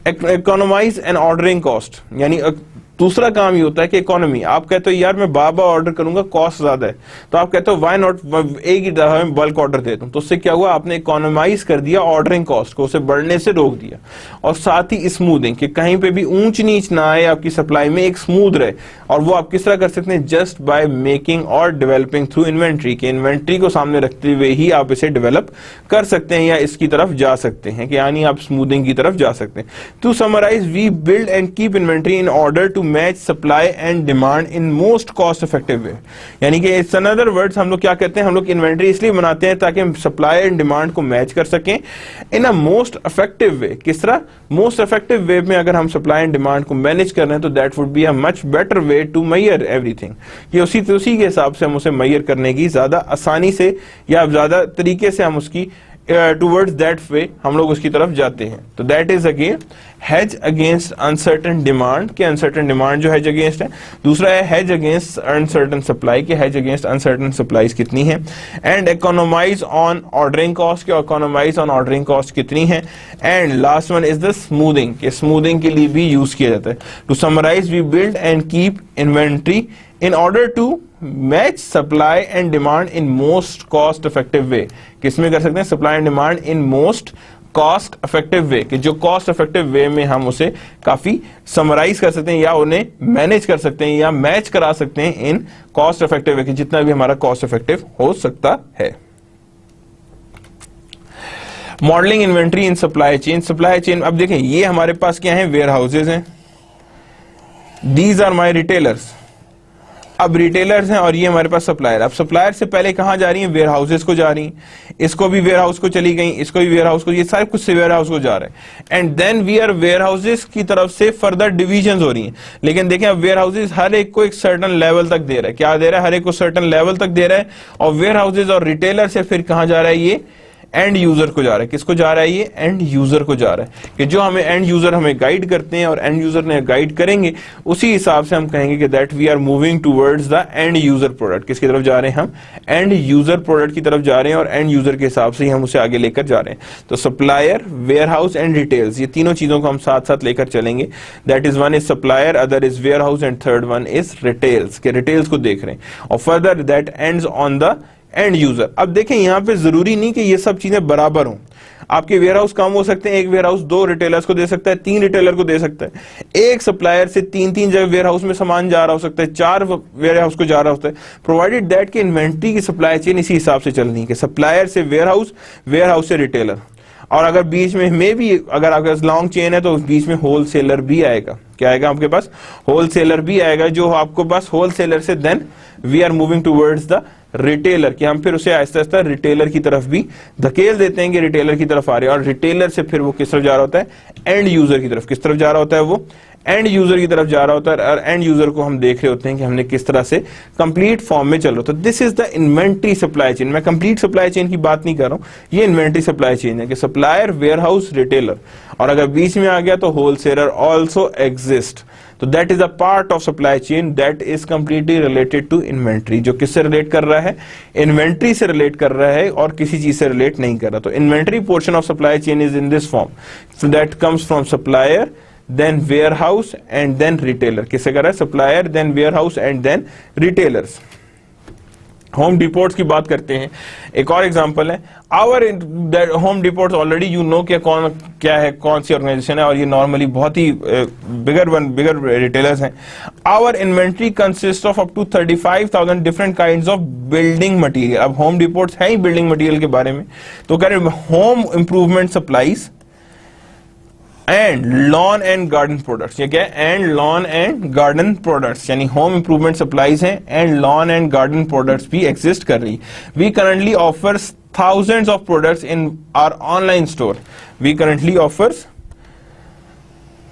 इकोनॉमाइज एंड ऑर्डरिंग कॉस्ट, यानी दूसरा काम ये होता है कि इकोनॉमी, आप कहते हो यार मैं बार-बार ऑर्डर करूंगा, कॉस्ट ज्यादा है, तो आप कहते हो व्हाई नॉट एक ही दफा में बल्क ऑर्डर दे दूं, तो उससे क्या हुआ, आपने इकोनॉमाइज कर दिया ऑर्डरिंग कॉस्ट को, उसे बढ़ने से रोक दिया। और साथ ही स्मूथिंग, कि कहीं पे भी ऊंच नीच ना आए आपकी सप्लाई में, एक स्मूथ रहे। और वो आप किस तरह कर सकते हैं, जस्ट बाय मेकिंग और डेवलपिंग थ्रू इन्वेंट्री, के इन्वेंट्री को सामने रखते हुए ही आप इसे डेवलप कर सकते हैं या इसकी तरफ जा सकते हैं, कि यानी आप स्मूथिंग की तरफ जा सकते हैं। To summarize, we build and keep inventory in order to match supply and demand in most cost effective way. यानी कि इट्स अनदर वर्ड्स, हम लोग क्या कहते हैं, हम लोग इन्वेंट्री इसलिए बनाते हैं ताकि हम सप्लाई एंड डिमांड को मैच कर सकें इन अ मोस्ट इफेक्टिव वे। किस तरह, मोस्ट इफेक्टिव वे में अगर हम सप्लाई एंड डिमांड को मैनेज कर रहे हैं तो that would be a much better way to measure everything, कि उसी के हिसाब से हम उसे मेजर करने की ज्यादा आसानी से या ज्यादा तरीके से हम उसकी टूवर्ड्स दैट वे हम लोग उसकी तरफ जाते हैं। तो that is again hedge against uncertain demand, के अनसर्टन डिमांड जो हेज अगेंस्ट है। दूसरा है हेज अगेंस्ट अनसर्टन सप्लाई, के हेज अगेंस्ट अनसर्टन सप्लाईज कितनी है। And economize on ordering cost, के इकोनॉमाइज ऑन ऑर्डरिंग कॉस्ट कितनी है। And last one is the smoothing, के स्मूथिंग के लिए भी यूज किया जाता है। To summarize, we build and keep inventory in order to match supply and demand in most cost effective way। किसमें कर सकते हैं, supply and demand in most cost effective way, कि जो cost effective way में हम उसे काफी समराइज कर सकते हैं या उन्हें मैनेज कर सकते हैं या मैच करा सकते हैं इन cost effective way, कि जितना भी हमारा cost effective हो सकता है। मॉडलिंग इन्वेंट्री इन सप्लाई चेन, सप्लाई चेन, अब देखें ये हमारे पास क्या है, वेयर हाउसेज हैं, दीज आर माई रिटेलर्स। अब रिटेलर्स हैं और ये हमारे पास सप्लायर। अब सप्लायर से पहले कहां जा रही हैं, वेयर हाउसेज को जा रही हैं, इसको भी वेयर हाउस को चली गई, इसको भी वेयर हाउस को, ये सारे कुछ से वेयर हाउस को जा रहे हैं। And then we are warehouses की तरफ से फर्दर डिविजन हो रही हैं। लेकिन देखें अब वेयर हाउसेज हर एक को एक सर्टन लेवल तक दे रहा है, क्या दे रहा है, हर एक को सर्टन लेवल तक दे रहा है। और वेयर हाउसेज और रिटेलर से फिर कहां जा रहा है, ये एंड यूजर को जा रहा है। किसको जा रहा है, ये एंड यूजर को जा रहा है, कि जो हमें एंड यूजर हमें गाइड करते हैं और एंड यूजर ने गाइड करेंगे, उसी हिसाब से हम कहेंगे कि that we are moving towards the end user product. किसकी तरफ जा रहे हैं, हम एंड यूजर प्रोडक्ट की तरफ जा रहे हैं और एंड यूजर के हिसाब से ही हम उसे आगे लेकर जा रहे हैं। तो supplier, warehouse and retails, ये तीनों चीजों को हम साथ साथ लेकर चलेंगे। That is one is supplier, other is warehouse and third one is retails, के रिटेल्स को देख रहे हैं। और further that ends on the end user. अब देखें यहाँ पे जरूरी नहीं कि ये सब चीजें बराबर हों, आपके वेयर हाउस कम हो सकते हैं, एक वेयर हाउस 2 रिटेलर्स को दे सकता है, 3 रिटेलर को दे सकता है, एक सप्लायर से 3 जगह वेयर हाउस में सामान जा रहा हो सकता है, 4 वेयर हाउस को जा रहा होता है, प्रोवाइडेड दैट कि इन्वेंट्री की सप्लाई चेन इसी हिसाब से चलनी है कि सप्लायर से वेयर हाउस से रिटेलर, और अगर बीच में भी अगर आपके पास लॉन्ग चेन है तो बीच में होलसेलर भी आएगा। क्या आएगा आपके पास? होलसेलर भी आएगा, जो आपको पास होलसेलर से then we are moving towards the retailer, कि हम फिर उसे आहिस्ता आहिस्ता रिटेलर की तरफ भी धकेल देते हैं कि रिटेलर की तरफ आ रहे हैं, और रिटेलर से फिर वो किस तरफ जा रहा होता है? एंड यूजर की तरफ। किस तरफ जा रहा होता है? वो एंड यूजर की तरफ जा रहा होता है, और एंड यूजर को हम देख रहे होते हैं कि हमने किस तरह से कंप्लीट फॉर्म में चल रहा होता है। This is the inventory supply chain. मैं कंप्लीट सप्लाई चेन की बात नहीं कर रहा हूं, ये इन्वेंट्री सप्लाई चेन है कि सप्लायर, वेयर हाउस, रिटेलर, और अगर बीच में आ गया तो होलसेलर ऑल्सो एग्जिस्ट। तो that is a part of supply chain that is completely related to inventory. जो किससे रिलेट कर रहा है? इन्वेंट्री से रिलेट कर रहा है और किसी चीज से रिलेट नहीं कर रहा। तो inventory portion of supply chain is in this form, that comes from supplier, then warehouse and then retailer. किससे कर रहा है? Supplier, then warehouse and then retailers. Home Depots की बात करते हैं, एक और एग्जांपल है our Home Depots. Already you know कि क्या है, कौन सी ऑर्गेनाइजेशन है, और ये नॉर्मली बहुत ही बिगर रिटेलर्स हैं। Our inventory consist of up to 35,000 different kinds of building material. अब होम डिपोट्स है ही बिल्डिंग मटेरियल के बारे में, तो कह रहे home improvement supplies and lawn and garden products. ये क्या है? And lawn and garden products, यानी होम इंप्रूवमेंट सप्लाईज हैं and lawn and garden products भी एग्जिस्ट कर रही। We currently offers thousands of products in our online store. We currently offers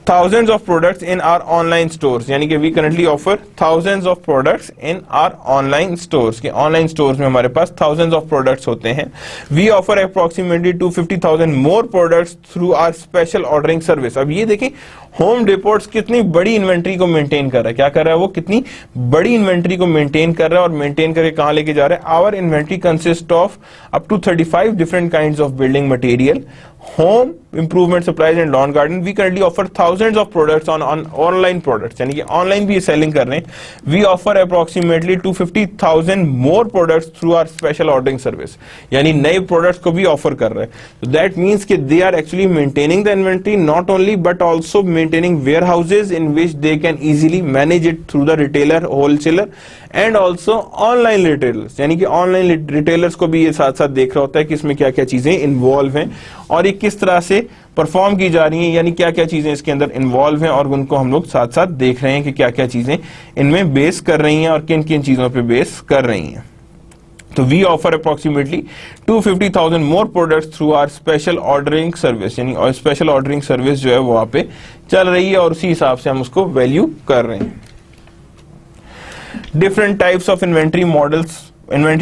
thousands of products in our online stores, यानी कि we currently offer thousands of products in our online stores, कि online stores में हमारे पास thousands of products होते हैं। We offer approximately 250,000 more products through our special ordering service। अब ये देखें होम डिपोट्स कितनी बड़ी इन्वेंट्री को मेंटेन कर रहा है। क्या कर रहा है? वो कितनी बड़ी इन्वेंट्री को मेंटेन कर रहा है, और मेंटेन करके कहां लेके जा रहा है? Our inventory consist of up to 35 different kinds of building material, home improvement supplies and lawn garden. We currently offer thousands of products on online products, यानी कि ऑनलाइन भी सेलिंग कर रहे हैं। We offer approximately 250,000 more products through our special ordering service, यानी नए products को भी ऑफर कर रहे हैं। दैट मीन्स कि they are actually maintaining the inventory not only but also maintaining warehouses in which they can easily manage it through the retailer, wholesaler and also online retailers, यानी कि online retailers को भी ये साथ साथ देख रहा होता है कि इसमें क्या क्या चीजें इन्वॉल्व हैं और ये किस तरह से परफॉर्म की जा रही हैं, यानी क्या क्या चीजें इसके अंदर इन्वॉल्व हैं, और उनको हम लोग साथ साथ देख रहे हैं कि क्या क्या चीजें इनमें बेस कर रही हैं और किन किन चीजों पे बेस कर रही हैं। तो we offer approximately 250,000 more products through our special ordering service, यानी और स्पेशल ऑर्डरिंग सर्विस जो है वो वहां पे चल रही है और उसी हिसाब से हम उसको वैल्यू कर रहे हैं। Different types of inventory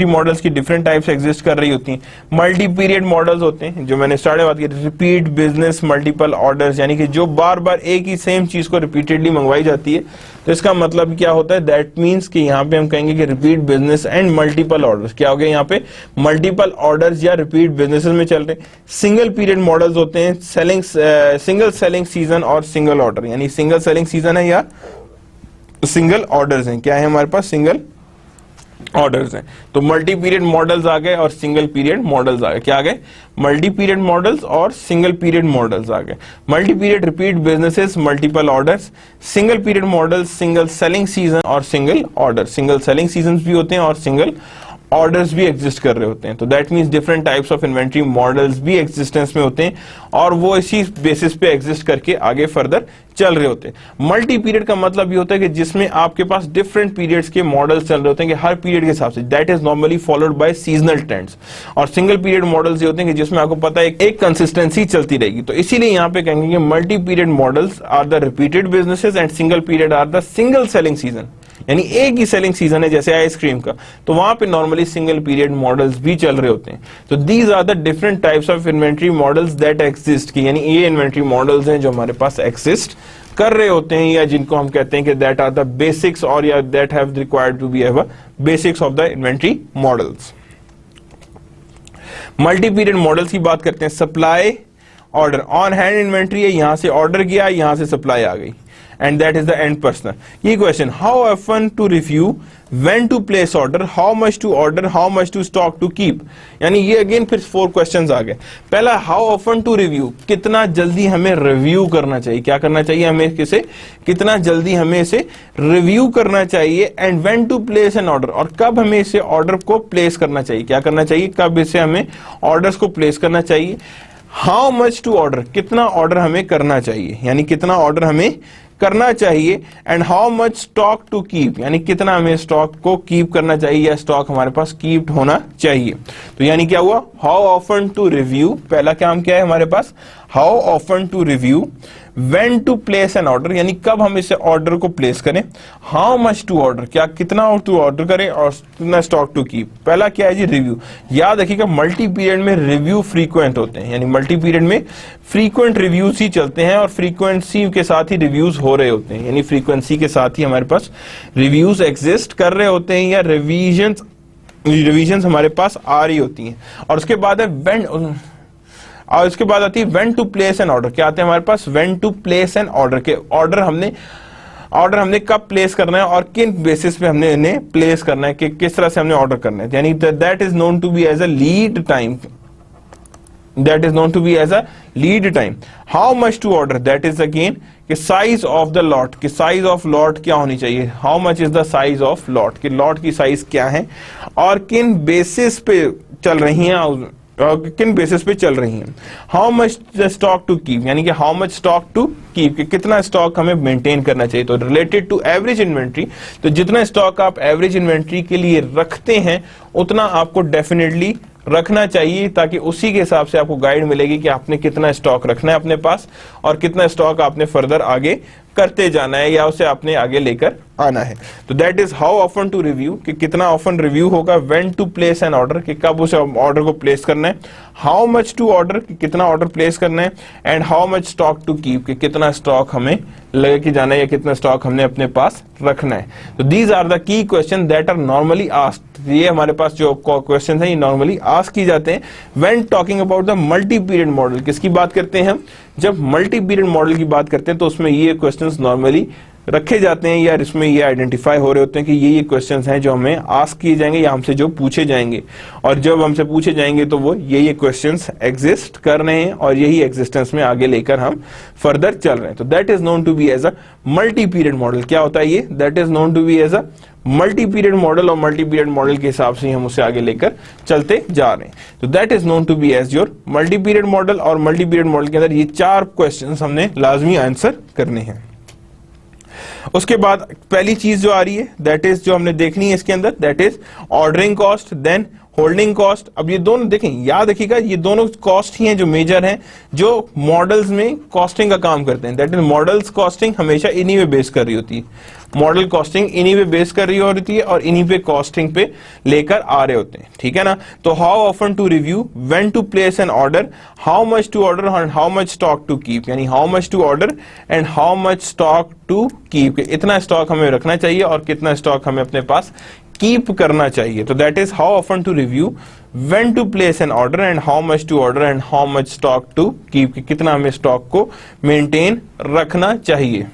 models की डिफरेंट टाइप्स एग्जिस्ट कर रही होती हैं। मल्टी पीरियड मॉडल्स होते हैं, जो मैंने स्टार्ट में बात की, रिपीट बिजनेस मल्टीपल ऑर्डर्स, यानी कि जो बार बार एक ही सेम चीज को रिपीटेडली मंगवाई जाती है। तो इसका मतलब क्या होता है? दैट मीन्स कि यहाँ पे हम कहेंगे कि repeat business and multiple orders. क्या हो गया यहाँ पे? मल्टीपल ऑर्डर्स या रिपीट बिजनेसेस में चल रहे हैं। सिंगल पीरियड मॉडल्स होते हैं, सिंगल सेलिंग सीजन और सिंगल ऑर्डर, यानी सिंगल सेलिंग सीजन है या सिंगल ऑर्डर्स हैं। क्या है हमारे पास? सिंगल ऑर्डर्स हैं। तो मल्टी पीरियड मॉडल्स आ गए और सिंगल पीरियड मॉडल्स आ गए। क्या आ गए? मल्टी पीरियड मॉडल्स और सिंगल पीरियड मॉडल्स आ गए। Multi period repeat businesses, multiple orders. Single period models, single selling season और single order. Single selling season भी होते हैं और सिंगल ऑर्डर्स भी एग्जिस्ट कर रहे होते हैं। तो that means different types of inventory models भी एग्जिस्टेंस में होते हैं और वो इसी बेसिस पे एग्जिस्ट करके आगे फर्दर चल रहे होते हैं। मल्टी पीरियड का मतलब ये होता है कि जिसमें आपके पास डिफरेंट पीरियड्स के मॉडल्स चल रहे होते हैं कि हर पीरियड के हिसाब से, that is normally followed by seasonal trends. और सिंगल पीरियड मॉडल्स ये होते हैं कि जिसमें आपको पता है एक कंसिस्टेंसी चलती रहेगी। तो इसीलिए यहाँ पे कहेंगे कि multi period models are the repeated businesses and single period are the single selling season, यानी एक ही सेलिंग सीजन है जैसे आइसक्रीम का, तो वहां पे नॉर्मली सिंगल पीरियड मॉडल्स भी चल रहे होते हैं। तो these are the different types of inventory models that exist, की यानी ये इन्वेंट्री मॉडल्स हैं जो हमारे पास एग्जिस्ट कर रहे होते हैं, या जिनको हम कहते हैं कि दैट आर द बेसिक्स और या that have required to be have basics of the inventory models. Multi period models की बात करते हैं। Supply order, on hand inventory है, यहां से ऑर्डर किया, यहां से सप्लाई आ गई। and that is the end person. ये question, how often to review, when to place order, how much to order, how much to stock to keep. यानी ये अगेन फिर 4 क्वेश्चंस आ गए. पहला, how often to review, कितना जल्दी हमें review करना चाहिए, क्या करना चाहिए हमें, किसे कितना जल्दी हमें इसे रिव्यू करना चाहिए. And when to place an order, और कब हमें इसे ऑर्डर को प्लेस करना चाहिए, क्या करना चाहिए, कब इसे हमें ऑर्डर्स को प्लेस करना चाहिए. हाउ मच टू ऑर्डर, कितना ऑर्डर हमें करना चाहिए, यानी कितना ऑर्डर हमें करना चाहिए. And how much stock to keep, यानी कितना हमें स्टॉक को कीप करना चाहिए या स्टॉक हमारे पास कीप होना चाहिए. तो यानी क्या हुआ, हाउ ऑफन टू रिव्यू, पहला काम क्या है हमारे पास, how often to review. When to place an order, यानी कब हम इसे ऑर्डर को प्लेस करें. हाउ मच टू ऑर्डर, क्या कितना टू ऑर्डर करें, और कितना स्टॉक टू कीप. पहला क्या है जी, रिव्यू. याद रखिएगा मल्टी पीरियड में रिव्यू फ्रीक्वेंट होते हैं, यानी मल्टी पीरियड में फ्रीक्वेंट रिव्यूज ही चलते हैं और फ्रीक्वेंसी के साथ ही रिव्यूज हो रहे होते हैं, यानी फ्रीक्वेंसी के साथ ही हमारे पास रिव्यूज एग्जिस्ट कर रहे होते हैं या रिवीजन हमारे पास आ रही होती हैं. और उसके बाद है व्हेन, और उसके बाद आती है when to place an order. क्या आते हैं हमारे पास, when to place an order, के ऑर्डर हमने कब प्लेस करना है और किन बेसिस पे हमने इन्हें प्लेस करना है, कि किस तरह से हमने ऑर्डर करना है. यानी that is known to be as a lead time, that is known to be as a lead time. How much to order, that is again कि size of the lot, कि size of lot क्या होनी चाहिए. How much is the size of lot, कि lot की size क्या है और किन बेसिस पे चल रही हैं, किन बेसिस पे चल रही हैं. How much stock to keep, यानी कि how much stock to keep, कि कितना स्टॉक हमें मेंटेन करना चाहिए. तो रिलेटेड टू एवरेज इन्वेंट्री, तो जितना स्टॉक आप एवरेज इन्वेंट्री के लिए रखते हैं उतना आपको डेफिनेटली रखना चाहिए, ताकि उसी के हिसाब से आपको गाइड मिलेगी कि आपने कितना स्टॉक रखना है अपने पास और कितना स्टॉक आपने फर्दर आगे करते जाना है या उसे आपने आगे लेकर आना है. तो that is how often to review, कि कितना ऑफन रिव्यू होगा. When to place an order, कि कब उसे ऑर्डर को प्लेस करना है. हाउ मच टू ऑर्डर, कि कितना ऑर्डर प्लेस करना है. And how much stock to keep, कि कितना स्टॉक हमें लेके जाना है या कितना स्टॉक हमने अपने पास रखना है. तो these are the key question that are normally asked. ये हमारे पास जो क्वेश्चन है ये नॉर्मली आस्क की जाते हैं when talking about the multi period model. किसकी बात करते हैं हम, जब मल्टी पीरियड मॉडल की बात करते हैं तो उसमें ये क्वेश्चंस नॉर्मली रखे जाते हैं या इसमें ये आइडेंटिफाई हो रहे होते हैं कि ये क्वेश्चंस हैं जो हमें आस्क किए जाएंगे या हमसे जो पूछे जाएंगे. और जब हमसे पूछे जाएंगे तो वो ये क्वेश्चंस एग्जिस्ट कर रहे हैं और यही एग्जिस्टेंस में आगे लेकर हम फर्दर चल रहे हैं. तो that is known to be as a multi period model. क्या होता है ये, that is known to be as a multi period model, और मल्टी पीरियड मॉडल के हिसाब से हम उसे आगे लेकर चलते जा रहे हैं. तो that is known to be as your multi period model. और मल्टी पीरियड मॉडल के अंदर ये 4 क्वेश्चंस हमने लाजमी आंसर करने हैं. उसके बाद पहली चीज जो आ रही है दैट इज, जो हमने देखनी है इसके अंदर, that is ordering cost, then holding cost. अब ये दोनों देखें, याद रखिएगा ये दोनों कॉस्ट ही हैं जो मेजर हैं जो मॉडल्स में कॉस्टिंग का काम करते हैं. दैट इज मॉडल्स कॉस्टिंग हमेशा इन्हीं पे बेस कर रही होती है. मॉडल कॉस्टिंग इन्हीं पे बेस कर रही होती है और इन्हीं पे कॉस्टिंग पे लेकर आ रहे होते हैं. ठीक है ना. तो how often to review, when to place an order, how much to order and how much stock to keep. यानी how much to order and how much stock to keep, इतना स्टॉक हमें रखना चाहिए और कितना स्टॉक हमें अपने पास keep करना चाहिए. तो that is how often to review, when to place an order and how much to order and how much stock to keep, कितना हमें स्टॉक को मेंटेन रखना चाहिए.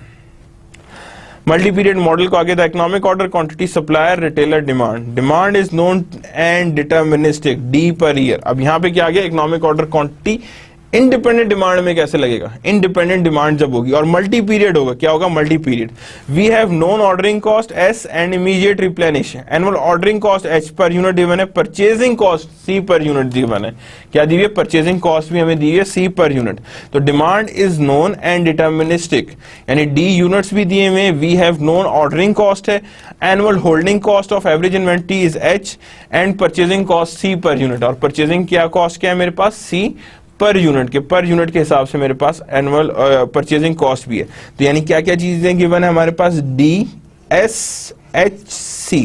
मल्टी पीरियड मॉडल को आगे, the economic order, quantity, supplier, retailer, demand. Demand is known and deterministic, D per year. अब यहां पे क्या आ गया, economic order, quantity. Independent demand में कैसे लगेगा, इंडिपेंडेंट डिमांड जब होगी और मल्टी पीरियड होगा, क्या होगा, multi period. We have known ordering cost S and immediate replenish. Annual ordering cost H per unit given है, purchasing cost C per unit given है. क्या दी हुई है, परचेजिंग कॉस्ट भी हमें दी है सी पर यूनिट. तो demand is known and deterministic, यानी डी यूनिट्स भी दिए हुए. We have known ordering cost है, annual holding cost of average inventory is H and purchasing cost C per unit. और परचेजिंग क्या कॉस्ट क्या है मेरे पास, सी पर यूनिट के हिसाब से मेरे पास एनुअल परचेजिंग कॉस्ट भी है. तो यानी क्या क्या चीजें गिवन है हमारे पास, डी एस एच सी,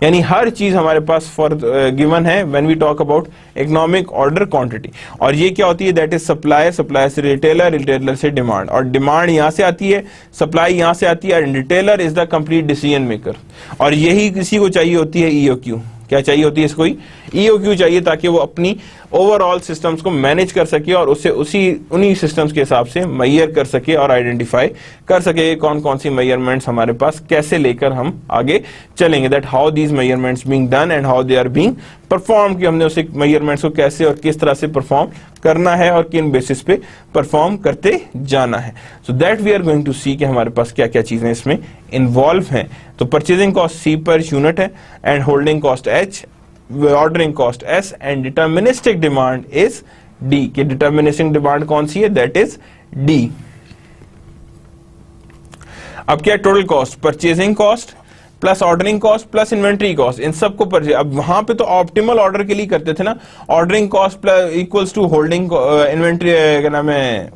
यानी हर चीज हमारे पास फॉर गिवन है when we talk about economic order quantity. और ये क्या होती है, दैट इज सप्लायर, सप्लायर से रिटेलर, रिटेलर से डिमांड. और डिमांड यहां से आती है, सप्लाई यहां से आती है, and retailer is the complete decision maker. और यही किसी को चाहिए होती है ईओक्यू. क्या चाहिए होती है इसको, ईओक्यू चाहिए, ताकि वो अपनी ओवरऑल सिस्टम्स को मैनेज कर सके और उससे उन्हीं सिस्टम्स के हिसाब से मेजर कर सके और आइडेंटिफाई कर सके कौन कौन सी मेजरमेंट्स हमारे पास कैसे लेकर हम आगे चलेंगे, that how these measurements being done and how they are being perform, कि हमने उसे मेजरमेंट्स को कैसे और किस तरह से परफॉर्म करना है और किन बेसिस पे परफॉर्म करते जाना है। So that we are going to see कि हमारे पास क्या क्या चीजें इसमें इन्वॉल्व हैं। तो purchasing cost C per unit है and holding cost H, ordering cost S and deterministic demand is D। कि डिटर्मिनिस्टिक डिमांड कौन सी है, दैट इज D। अब क्या total cost, purchasing cost plus ordering cost plus inventory cost, इन सबको अब वहां पे तो ऑप्टिमल ऑर्डर के लिए करते थे ना, ordering cost plus equals to holding inventory, क्या नाम है,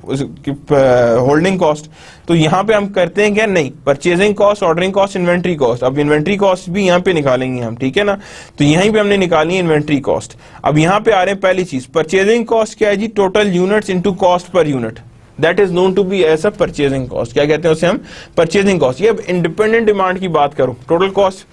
होल्डिंग कॉस्ट। तो यहां पे हम करते हैं क्या, नहीं, purchasing cost, ordering cost, inventory cost. अब इन्वेंट्री कॉस्ट भी यहां पे निकालेंगे हम, ठीक है ना, तो यहीं पे हमने निकाली है इन्वेंट्री कॉस्ट। अब यहां पे आ रहे हैं पहली चीज, परचेजिंग कॉस्ट क्या है जी, total units into cost per unit, that is known to be as a purchasing cost. क्या कहते हैं उसे हम, परचेजिंग कॉस्ट। ये अब इंडिपेंडेंट डिमांड की बात करूं, टोटल कॉस्ट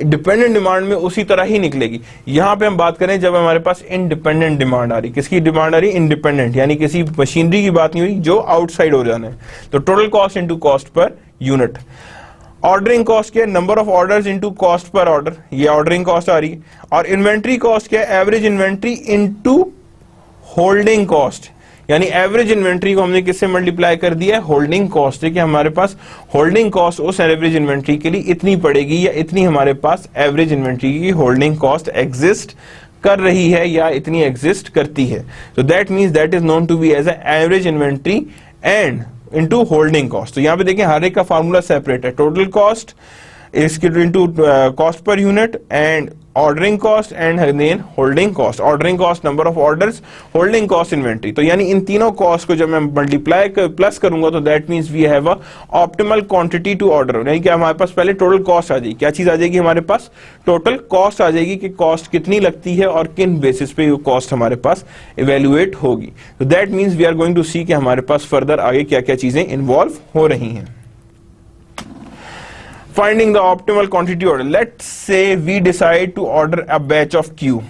डिपेंडेंट डिमांड में उसी तरह ही निकलेगी। यहां पे हम बात करें जब हमारे पास इंडिपेंडेंट डिमांड आ रही, किसकी डिमांड आ रही, इंडिपेंडेंट, यानी किसी मशीनरी की बात नहीं हुई जो आउटसाइड हो जाना है, तो total cost into cost per unit. Ordering cost क्या है, number of orders into cost पर ऑर्डर, ये ऑर्डरिंग कॉस्ट आ रही है। और इन्वेंट्री कॉस्ट क्या है, average inventory into holding cost, यानी एवरेज इन्वेंट्री को हमने किससे मल्टीप्लाई कर दिया है, होल्डिंग कॉस्ट है, कि हमारे पास होल्डिंग कॉस्ट उस एवरेज इन्वेंट्री के लिए इतनी पड़ेगी या इतनी हमारे पास एवरेज इन्वेंट्री की होल्डिंग कॉस्ट एग्जिस्ट कर रही है या इतनी एग्जिस्ट करती है। So that means that is known to be as average inventory and into holding cost. तो यहां पे देखें हर एक का फार्मूला सेपरेट है, टोटल कॉस्ट इसके into cost per unit and ordering cost and then holding cost, ordering cost number of orders, holding cost inventory. तो यानी इन तीनों कॉस्ट को जब मैं मल्टीप्लाई प्लस करूंगा तो that means we have a optimal quantity to order, यानी कि हमारे पास पहले टोटल कॉस्ट आ जाएगी। क्या चीज आ जाएगी हमारे पास, टोटल कॉस्ट आ जाएगी, कि कॉस्ट कितनी लगती है और किन बेसिस पे ये कॉस्ट हमारे पास इवेल्युएट होगी। तो that means we are going to see कि हमारे पास फर्दर आगे क्या क्या चीजें इन्वॉल्व हो रही हैं। Finding the optimal quantity order. Let's say we decide to order a batch of Q.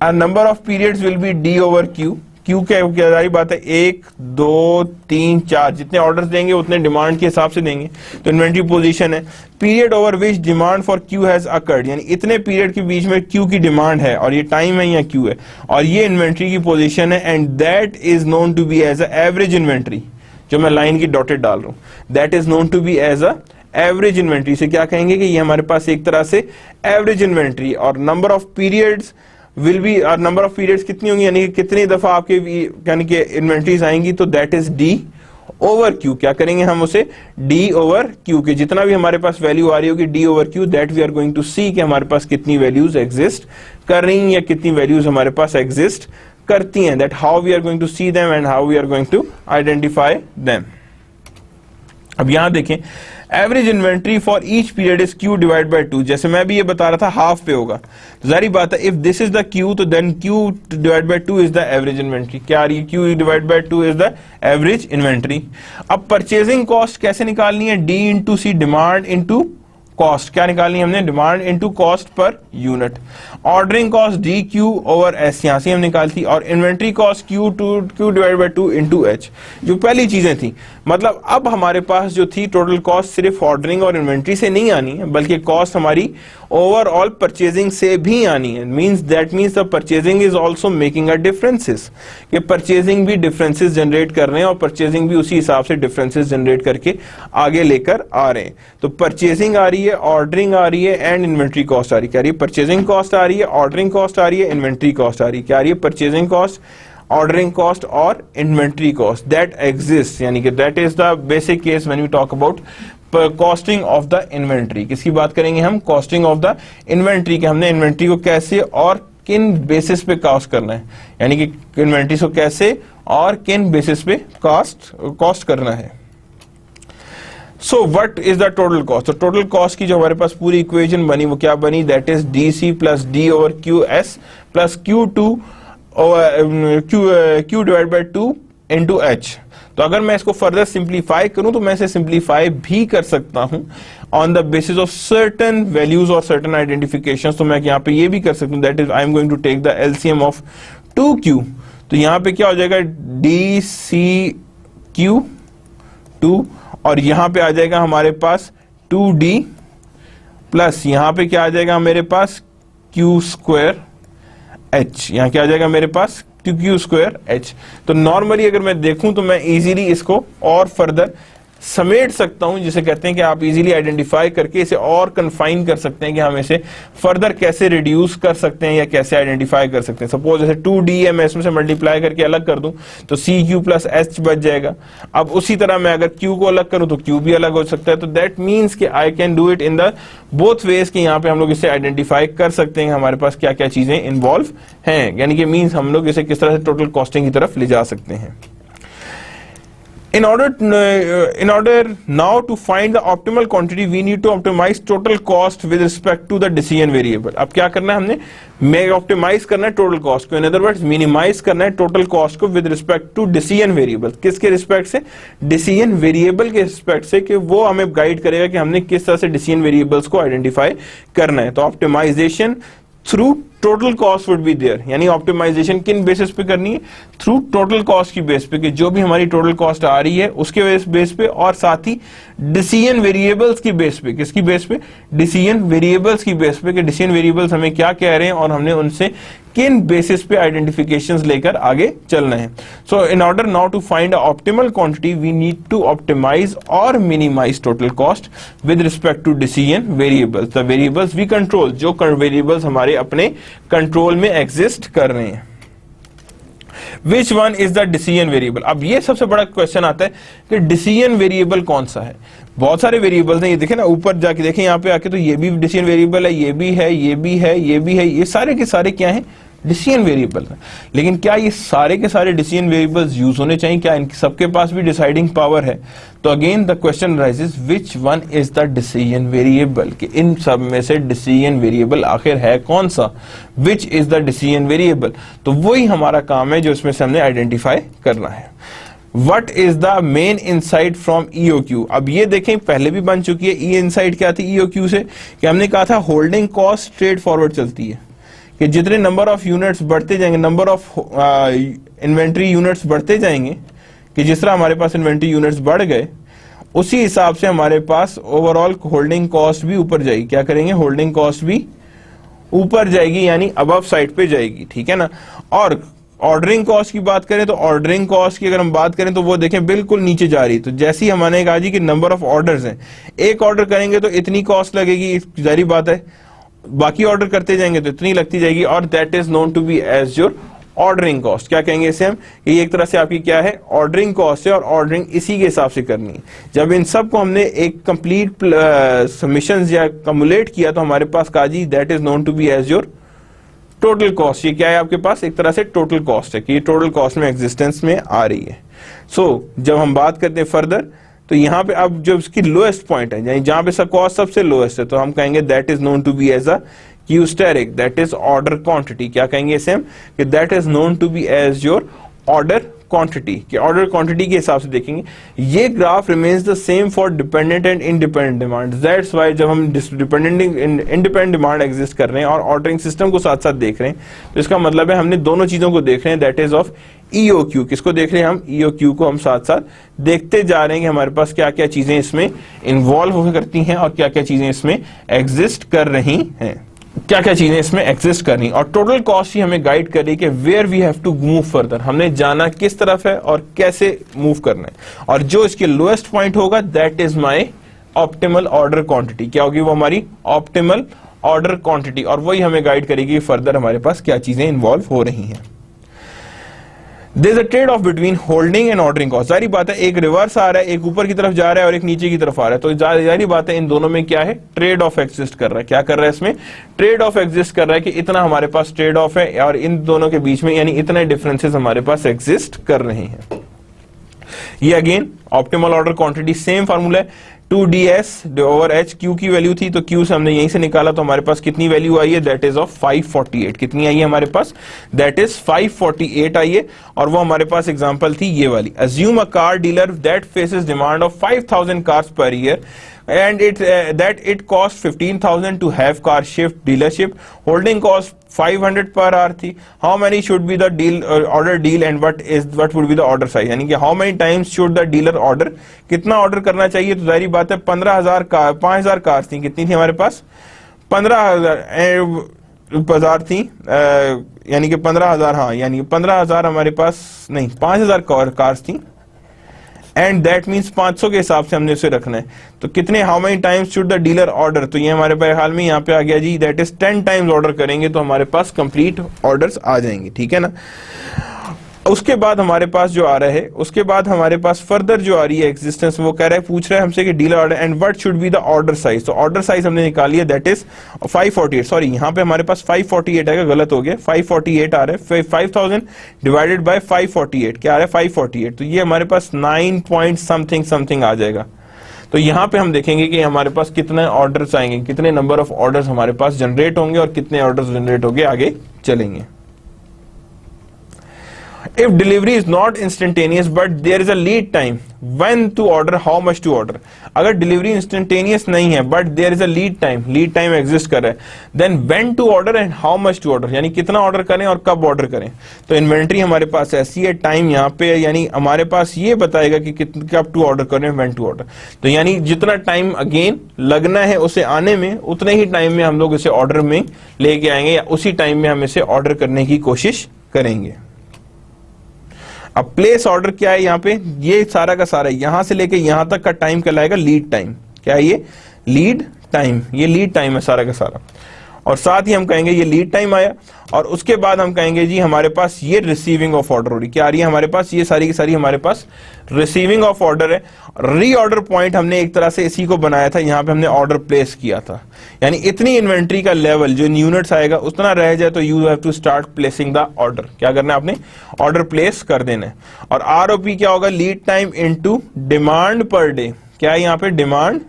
A number of periods will be D over Q. Q क्या सारी बात है, 1 2 3 4, जितने ऑर्डर्स देंगे उतने डिमांड के हिसाब से देंगे। तो इन्वेंट्री पोजीशन है, period over which demand for Q has occurred, यानी इतने पीरियड के बीच में Q की डिमांड है और ये टाइम है या Q है, और ये इन्वेंट्री की पोजीशन है, and that is known to be as a average inventory. जो मैं लाइन की डॉटेड डाल रहा हूं, that is known to be as a average inventory. से क्या कहेंगे कि ये हमारे पास एक तरह से एवरेज इन्वेंट्री, और number of periods will be, और नंबर ऑफ पीरियड्स कितनी होंगी, यानी कि कितनी दफा आपके यानी कि इन्वेंट्रीज आएंगी, तो that is D over Q. क्या करेंगे हम उसे, डी ओवर क्यू के जितना भी हमारे पास वैल्यू आ रही होगी D over Q, that we are going to see कि हमारे पास कितनी वैल्यूज एग्जिस्ट कर रही हैं या कितनी वैल्यूज हमारे पास एग्जिस्ट करती हैं, that how we are going to see them and how we are going to identify them. अब यहां देखें, average inventory for each period is Q divide by 2। जैसे मैं भी ये बता रहा था हाफ पे होगा, तो जारी बात है if this is the Q तो then Q divide by 2 is the average inventory. क्या आ रही है, Q divide by 2 is the average inventory. अब परचेजिंग कॉस्ट कैसे निकालनी है, D into C, demand into cost. क्या निकालनी है हमने, demand into cost per unit. Ordering cost D Q over S, यहां से हम निकालती, और inventory cost Q divide by 2 into H, जो पहली चीजें थी। मतलब अब हमारे पास जो थी टोटल कॉस्ट सिर्फ ऑर्डरिंग और इन्वेंट्री से नहीं आनी है, बल्कि कॉस्ट हमारी ओवरऑल परचेजिंग से भी आनी है। That means the purchasing is also making a differences, कि परचेजिंग भी डिफरेंसेस जनरेट कर रहे हैं और परचेजिंग भी उसी हिसाब से डिफरेंसेस जनरेट करके आगे लेकर आ रहे हैं। तो परचेजिंग आ रही है, ऑर्डरिंग आ रही है एंड इन्वेंट्री कॉस्ट आ रही है। क्या रही है, परचेजिंग कॉस्ट आ रही है, ऑर्डरिंग कॉस्ट आ रही है, इन्वेंट्री कॉस्ट आ रही है। क्या आ रही है, परचेजिंग कॉस्ट, ऑर्डरिंग कॉस्ट और इन्वेंट्री कॉस्ट दैट एग्जिस्ट, यानी कि that is the basic case when we talk about costing of the inventory. किसकी बात करेंगे हम, कॉस्टिंग ऑफ द इन्वेंट्री, कि हमने इन्वेंट्री को कैसे और किन बेसिस पे कॉस्ट करना है, यानी कि इन्वेंट्री को कैसे और किन बेसिस पे कॉस्ट करना है। So what is the total cost, तो टोटल कॉस्ट की जो हमारे पास पूरी इक्वेशन बनी वो क्या बनी, that is D C plus D over Q S plus Q2 Q divide by 2 into H. तो अगर मैं इसको फर्दर सिंप्लीफाई करूं तो मैं इसे सिंप्लीफाई भी कर सकता हूं on the basis of certain values और सर्टेन आइडेंटिफिकेशंस। तो मैं यहां पे ये भी कर सकता हूं, that is I am going to take the LCM of 2q। तो यहां पे क्या हो जाएगा, dcq2, और यहां पे आ जाएगा हमारे पास 2d प्लस यहां पे क्या आ जाएगा मेरे पास q² h, यहां क्या आ जाएगा मेरे पास q² h। तो नॉर्मली अगर मैं देखूं तो मैं इजीली इसको और फर्दर समेट सकता हूं, जिसे कहते हैं कि आप इजीली आइडेंटिफाई करके इसे और कन्फाइन कर सकते हैं कि हम इसे फर्दर कैसे रिड्यूस कर सकते हैं या कैसे आइडेंटिफाई कर सकते हैं। सपोज जैसे 2d है, मैं इसमें से मल्टीप्लाई करके अलग कर दूं तो cq प्लस h बच जाएगा। अब उसी तरह मैं अगर q को अलग करूं तो q भी अलग हो सकता है। तो दैट मीन्स कि I can do it in the both ways, कि यहाँ पे हम लोग इसे आइडेंटिफाई कर सकते हैं हमारे पास क्या क्या चीजें इन्वॉल्व हैं, यानी कि मीन्स हम लोग इसे किस तरह से टोटल कॉस्टिंग की तरफ ले जा सकते हैं। In order now to find the optimal quantity, we need to optimize total cost with respect to the decision variable. अब क्या करना है हमने, ऑप्टिमाइज करना है टोटल कॉस्ट को, इन अदर वर्ड्स मिनिमाइज करना है टोटल कॉस्ट को with respect to decision variable. किसके रिस्पेक्ट से, डिसीजन वेरिएबल के रिस्पेक्ट से, कि वो हमें गाइड करेगा कि हमने किस तरह से डिसीजन वेरिएबल्स को आइडेंटिफाई करना है। तो optimization through total cost would be there, यानी ऑप्टिमाइजेशन किन बेसिस पे करनी है, थ्रू टोटल कॉस्ट की बेस पे, कि जो भी हमारी टोटल कॉस्ट आ रही है उसके बेस पे, और साथ ही डिसीजन वेरिएबल्स की बेस पे। किसकी बेस पे, डिसीजन वेरिएबल्स की बेस पे, कि डिसीजन वेरिएबल्स हमें क्या कह रहे हैं और हमने उनसे किन बेसिस पे आइडेंटिफिकेशंस लेकर आगे चलना है। So in order now to find optimal quantity we need to optimize और minimize total cost with respect to decision variables, the variables we control, जो वेरिएबल्स हमारे अपने कंट्रोल में एग्जिस्ट कर रहे हैं। Which one is the decision variable? अब ये सबसे बड़ा क्वेश्चन आता है कि डिसीजन वेरिएबल कौन सा है। बहुत सारे वेरिएबल्स हैं, ये देखें ना, ऊपर जाके देखें, यहाँ पे आके तो ये भी डिसीजन वेरिएबल है, ये भी है, ये भी है, ये भी है, ये सारे के सारे क्या हैं, डिसीजन वेरिएबल है। लेकिन क्या ये सारे के सारे डिसीजन वेरिएबल्स यूज होने चाहिए, क्या इन सबके पास भी डिसाइडिंग पावर है? तो again the question rises, which one is the decision variable, कि इन सब में से डिसीजन वेरिएबल आखिर है कौन सा, which is the decision variable. तो वही हमारा काम है जो इसमें से हमने आइडेंटिफाई करना है। What is the main insight from EOQ? अब ये देखें, पहले भी बन चुकी है। ई इनसाइट क्या थी EOQ से, कि हमने कहा था होल्डिंग कॉस्ट स्ट्रेट फॉरवर्ड चलती है, कि जितने नंबर ऑफ यूनिट्स बढ़ते जाएंगे, नंबर ऑफ इन्वेंट्री यूनिट्स बढ़ते जाएंगे, कि जिस तरह हमारे पास इन्वेंट्री यूनिट्स बढ़ गए उसी हिसाब से हमारे पास ओवरऑल होल्डिंग कॉस्ट भी ऊपर जाएगी। क्या करेंगे, होल्डिंग कॉस्ट भी ऊपर जाएगी, यानी अबव साइड पे जाएगी, ठीक है ना। और ऑर्डरिंग कॉस्ट की बात करें तो ऑर्डरिंग कॉस्ट की अगर हम बात करें तो वो देखें बिल्कुल नीचे जा रही है। तो जैसे ही हमने कहा जी कि नंबर ऑफ ऑर्डर्स हैं, एक ऑर्डर करेंगे तो इतनी कॉस्ट लगेगी, जारी बात है, बाकी ऑर्डर करते जाएंगे तो इतनी लगती जाएगी, और that is known to be as your ordering cost. क्या कहेंगे इसे हम, ये एक तरह से आपकी क्या है, ऑर्डरिंग कॉस्ट है, और ऑर्डरिंग इसी के हिसाब से करनी है। जब इन सब को हमने एक कंप्लीट सबमिशंस या कम्युलेट किया तो हमारे पास कहा जी that is known to be as your total cost. ये क्या है आपके पास, एक तरह से टोटल कॉस्ट है, कि ये टोटल कॉस्ट में एग्जिस्टेंस में आ रही है। जब हम बात करते हैं फर्दर, तो यहाँ पे अब जो इसकी लोएस्ट पॉइंट है, यानी जहां पे कॉस्ट सबसे लोएस्ट है, तो हम कहेंगे that is known to be as a Q asterisk, that is order quantity. क्या कहेंगे इसे हम, कि that is known to be as your order quantity, कि ऑर्डर क्वांटिटी के हिसाब से देखेंगे। ये graph remains the same for dependent and independent demand. That's why जब हम डिपेंडेंट इंडिपेंडेंट डिमांड एग्जिस्ट कर रहे हैं और ऑर्डरिंग सिस्टम को साथ साथ देख रहे हैं, तो इसका मतलब है हमने दोनों चीजों को देख रहे हैं, दैट इज ऑफ EOQ। किसको देख रहे हैं हम, EOQ को हम साथ साथ देखते जा रहे हैं कि हमारे पास क्या क्या चीजें इसमें इन्वॉल्व होकर करती हैं और क्या क्या चीजें इसमें एग्जिस्ट कर रही हैं, क्या क्या चीजें इसमें एग्जिस्ट करनी। और टोटल कॉस्ट ही हमें गाइड कर रही है कि where we have to move further, हमने जाना किस तरफ है और कैसे मूव करना है। और जो इसके लोएस्ट पॉइंट होगा that is my optimal order quantity. क्या होगी वो, हमारी ऑप्टिमल ऑर्डर क्वांटिटी, और वही हमें गाइड करेगी फर्दर हमारे पास क्या चीजें इन्वॉल्व हो रही हैं। There is a trade off between holding and ordering cost। जारी बात है, एक रिवर्स आ रहा है, एक ऊपर की तरफ जा रहा है और एक नीचे की तरफ आ रहा है, तो जारी बात है इन दोनों में क्या है, ट्रेड ऑफ एग्जिस्ट कर रहा है। क्या कर रहा है इसमें, ट्रेड ऑफ एग्जिस्ट कर रहा है, कि इतना हमारे पास ट्रेड ऑफ है और इन दोनों के बीच में यानी इतने डिफरेंसेस हमारे पास एग्जिस्ट कर रहे हैं। ये again optimal order quantity, same formula है, 2ds ओवर h, q की वैल्यू थी तो q से हमने यहीं से निकाला तो हमारे पास कितनी वैल्यू आई है, दैट इज ऑफ 548। कितनी आई है हमारे पास, दैट इज 548 आई है। और वो हमारे पास एग्जांपल थी ये वाली, assume a car dealer that faces demand of 5000 cars per year and that it costs 15,000 to have car shift dealership, holding cost 500 per hour थी। how many should be the order deal and what would be the order size, यानी कि how many times should the dealer order, कितना order करना चाहिए। तो जाहिर बात है 15,000 कार, 5,000 कार थी, कितनी थी हमारे पास 15,000 थी, यानी कि 15,000, हाँ यानी 15,000 हमारे पास नहीं 5,000 कार्स थी एंड दैट मीन्स 500 के हिसाब से हमने उसे रखना है। तो कितने, how many times should the dealer order, तो ये हमारे पास हाल में यहाँ पे आ गया जी, दैट इज 10 टाइम्स ऑर्डर करेंगे तो हमारे पास कंप्लीट ऑर्डर्स आ जाएंगे, ठीक है ना। उसके बाद हमारे पास जो आ रहा है, उसके बाद हमारे पास फर्दर जो आ रही है एग्जिस्टेंस, वो कह रहा है, पूछ रहा है हमसे कि dealer order and what should be the order size. तो ऑर्डर साइज हमने निकाली है, दैट इज 548, सॉरी यहाँ पे हमारे पास 548 आएगा, गलत हो गया, 548 आ रहा है, 5000 डिवाइडेड बाय 548 क्या आ रहा है 548, तो ये हमारे पास 9 पॉइंट समथिंग आ जाएगा। तो यहाँ पे हम देखेंगे कि हमारे पास कितने ऑर्डर्स आएंगे, कितने नंबर ऑफ ऑर्डर्स हमारे पास जनरेट होंगे और कितने ऑर्डर्स जनरेट होंगे, आगे चलेंगे। If delivery is not instantaneous but there is a lead time, when to order, how much to order। अगर डिलीवरी इंस्टेंटेनियस नहीं है but there is a lead time exist कर रहा है, then when to order and how much to order, यानी कितना order करें और कब ऑर्डर करें। तो इन्वेंट्री हमारे पास ऐसी है, टाइम यहाँ पे है, यानी हमारे पास ये बताएगा कि कब टू ऑर्डर करें, when to order। तो यानी जितना टाइम अगेन लगना है उसे आने में, उतने ही टाइम में हम लोग इसे ऑर्डर में लेके आएंगे या उसी टाइम में हम इसे ऑर्डर करने की कोशिश करेंगे। अब प्लेस ऑर्डर क्या है यहाँ पे, ये सारा का सारा यहां से लेके यहां तक का टाइम कहलाएगा लीड टाइम। क्या है ये, लीड टाइम, ये लीड टाइम है सारा का सारा। और साथ ही हम कहेंगे ये लीड टाइम आया और उसके बाद हम कहेंगे जी हमारे पास ये रिसीविंग ऑफ ऑर्डर हो रही, क्या आ रही है हमारे पास, ये सारी की सारी हमारे पास रिसीविंग ऑफ ऑर्डर है। री ऑर्डर पॉइंट हमने एक तरह से इसी को बनाया था, यहाँ पे हमने ऑर्डर प्लेस किया था, यानी इतनी इन्वेंट्री का लेवल जो यूनिट्स आएगा उतना रह जाए तो you have to start placing the order. क्या करना है आपने, ऑर्डर प्लेस कर देना है। और आरओपी क्या होगा, lead time into demand per day. क्या है यहाँ पे, डिमांड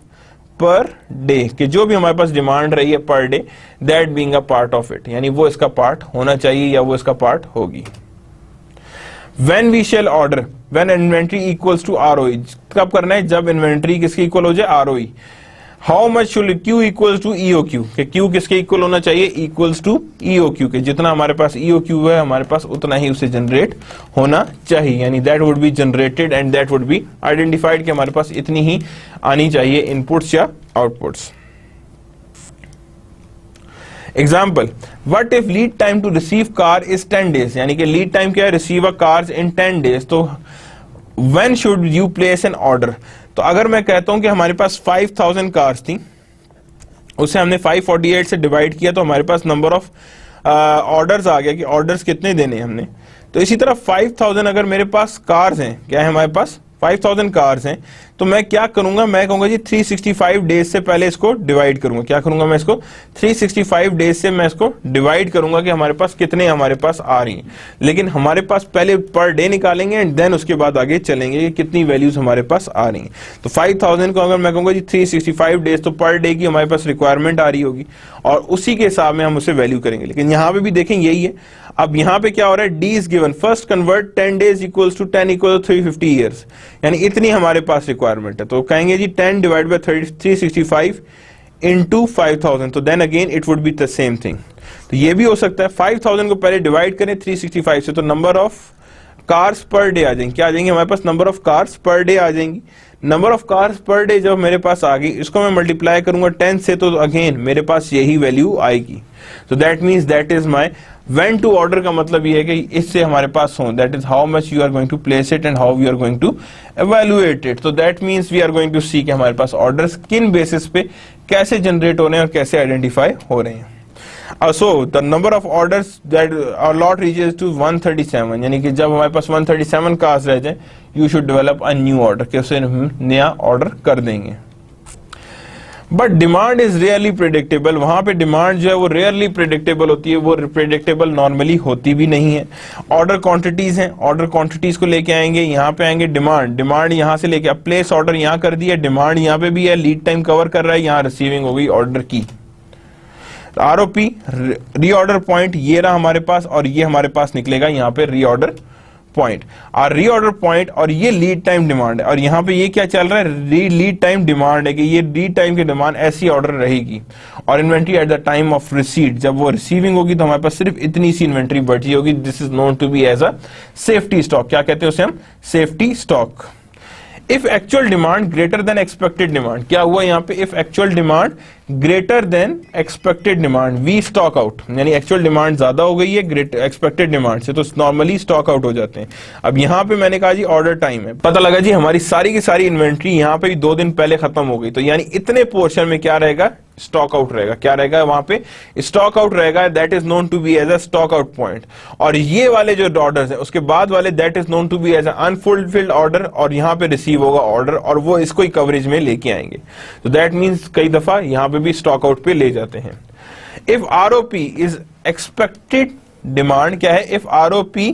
पर डे, कि जो भी हमारे पास डिमांड रही है per day, that being a part of it, यानी वो इसका पार्ट होना चाहिए या वो इसका पार्ट होगी। When we shall order, when inventory equals to ROE, कब करना है, जब इन्वेंट्री किसके इक्वल हो जाए, ROE। How much should Q equals to EOQ, कि Q किसके इक्वल होना चाहिए, equals to EOQ, के जितना हमारे पास EOQ है हमारे पास उतना ही उसे जनरेट होना चाहिए, यानी that would be generated and that would be identified, कि हमारे पास इतनी ही आनी चाहिए इनपुट्स या outputs. Example, what if lead time to receive car is 10 days, यानी कि लीड टाइम क्या है, receive a cars in 10 days, तो when should you place an order. तो अगर मैं कहता हूं कि हमारे पास 5000 कार्स थी, उसे हमने 548 से डिवाइड किया तो हमारे पास नंबर ऑफ ऑर्डर्स आ गया कि ऑर्डर्स कितने देने हैं हमने। तो इसी तरह 5000 अगर मेरे पास कार्स हैं, क्या है हमारे पास 5000 कार्स हैं, तो मैं क्या करूंगा, मैं कहूंगा जी 365 डेज से पहले इसको डिवाइड करूंगा। क्या करूंगा मैं इसको 365 डेज से मैं इसको डिवाइड करूंगा कि हमारे पास कितने हमारे पास आ रही हैं। लेकिन हमारे पास पहले पर डे निकालेंगे एंड देन उसके बाद आगे चलेंगे कि कितनी वैल्यूज हमारे पास आ रही हैं। तो 5000 को अगर मैं कहूंगा जी 365 डेज, तो पर डे की हमारे पास रिक्वायरमेंट आ रही होगी और उसी के हिसाब में हम उसे वैल्यू करेंगे। लेकिन यहाँ पे भी देखें यही है। अब यहाँ पे क्या हो रहा है, D is given, first convert 10 days equals to 10 equal 350 years, यानी इतनी हमारे पास रिक्वायरमेंट है। तो कहेंगे जी 10 डिवाइड बाय 365 इनटू 5000, तो then again it would be the same thing. तो ये भी हो सकता है 5000 को पहले डिवाइड करें 365 से, तो number of cars per day आ जाएंगे। क्या आ जाएंगे हमारे पास, number of cars per day आ जाएंगी। Number of cars per day जब मेरे पास आ गई, इसको मैं मल्टीप्लाई करूंगा 10 से, तो अगेन मेरे पास यही वैल्यू आएगी। तो that means that is my when to order, का मतलब ये है कि इससे हमारे पास हो, that is how much you are going to place it and how we are going to evaluate it. तो that means we are going to see कि हमारे पास ऑर्डर्स किन बेसिस पे कैसे जनरेट हो रहे हैं और कैसे आइडेंटिफाई हो रहे हैं। So the number of orders that our lot reaches to 137, यानी कि जब हमारे पास 137 कार्स रह जाए, you should develop a new order, कि उसे हम नया ऑर्डर कर देंगे। But demand is rarely predictable. वहां पे डिमांड जो है वो रियरली प्रेडिक्टेबल होती है, वो प्रेडिक्टेबल नॉर्मली होती भी नहीं है। ऑर्डर क्वांटिटीज हैं, ऑर्डर क्वांटिटीज को लेके आएंगे, यहाँ पे आएंगे डिमांड, डिमांड यहाँ से लेके, अब प्लेस ऑर्डर यहाँ कर दिया, डिमांड यहाँ पे भी है, लीड टाइम कवर कर रहा है, यहाँ रिसीविंग हो गई ऑर्डर की। आरओपी रीऑर्डर पॉइंट ये रहा हमारे पास, और ये हमारे पास निकलेगा यहाँ पे रीऑर्डर पॉइंट, और रीऑर्डर पॉइंट, और ये लीड टाइम डिमांड है, और यहाँ पे ये क्या चल रहा है, लीड टाइम डिमांड है कि ये लीड टाइम की डिमांड ऐसी ऑर्डर रहेगी। और inventory at the time of receipt, जब वो रिसीविंग होगी तो हमारे पास सिर्फ इतनी सी इन्वेंट्री बची होगी। This is known to be as a safety stock. क्या कहते हैं उसे हम, safety stock. If actual demand greater than expected demand, क्या हुआ यहाँ पे, if actual demand greater than expected demand, we stock out, यानी एक्चुअल डिमांड ज्यादा हो गई है एक्सपेक्टेड डिमांड से, तो नॉर्मली स्टॉक आउट हो जाते हैं। अब यहाँ पे मैंने कहा जी ऑर्डर टाइम है, पता लगा जी हमारी सारी की सारी इन्वेंट्री यहाँ पे 2 दिन पहले खत्म हो गई, तो यानी इतने पोर्शन में क्या रहेगा, स्टॉक आउट रहेगा। क्या रहेगा वहां पे, स्टॉक आउट रहेगा, that is known to be as a stock out point. और ये वाले जो ऑर्डर्स हैं उसके बाद वाले, that is known to be as a unfulfilled order, और यहाँ पे रिसीव होगा ऑर्डर, और वो इसको ही कवरेज में लेके आएंगे। तो दैट मीन्स कई दफा यहाँ पे भी स्टॉक आउट पे ले जाते हैं। If ROP is expected demand, क्या है, if ROP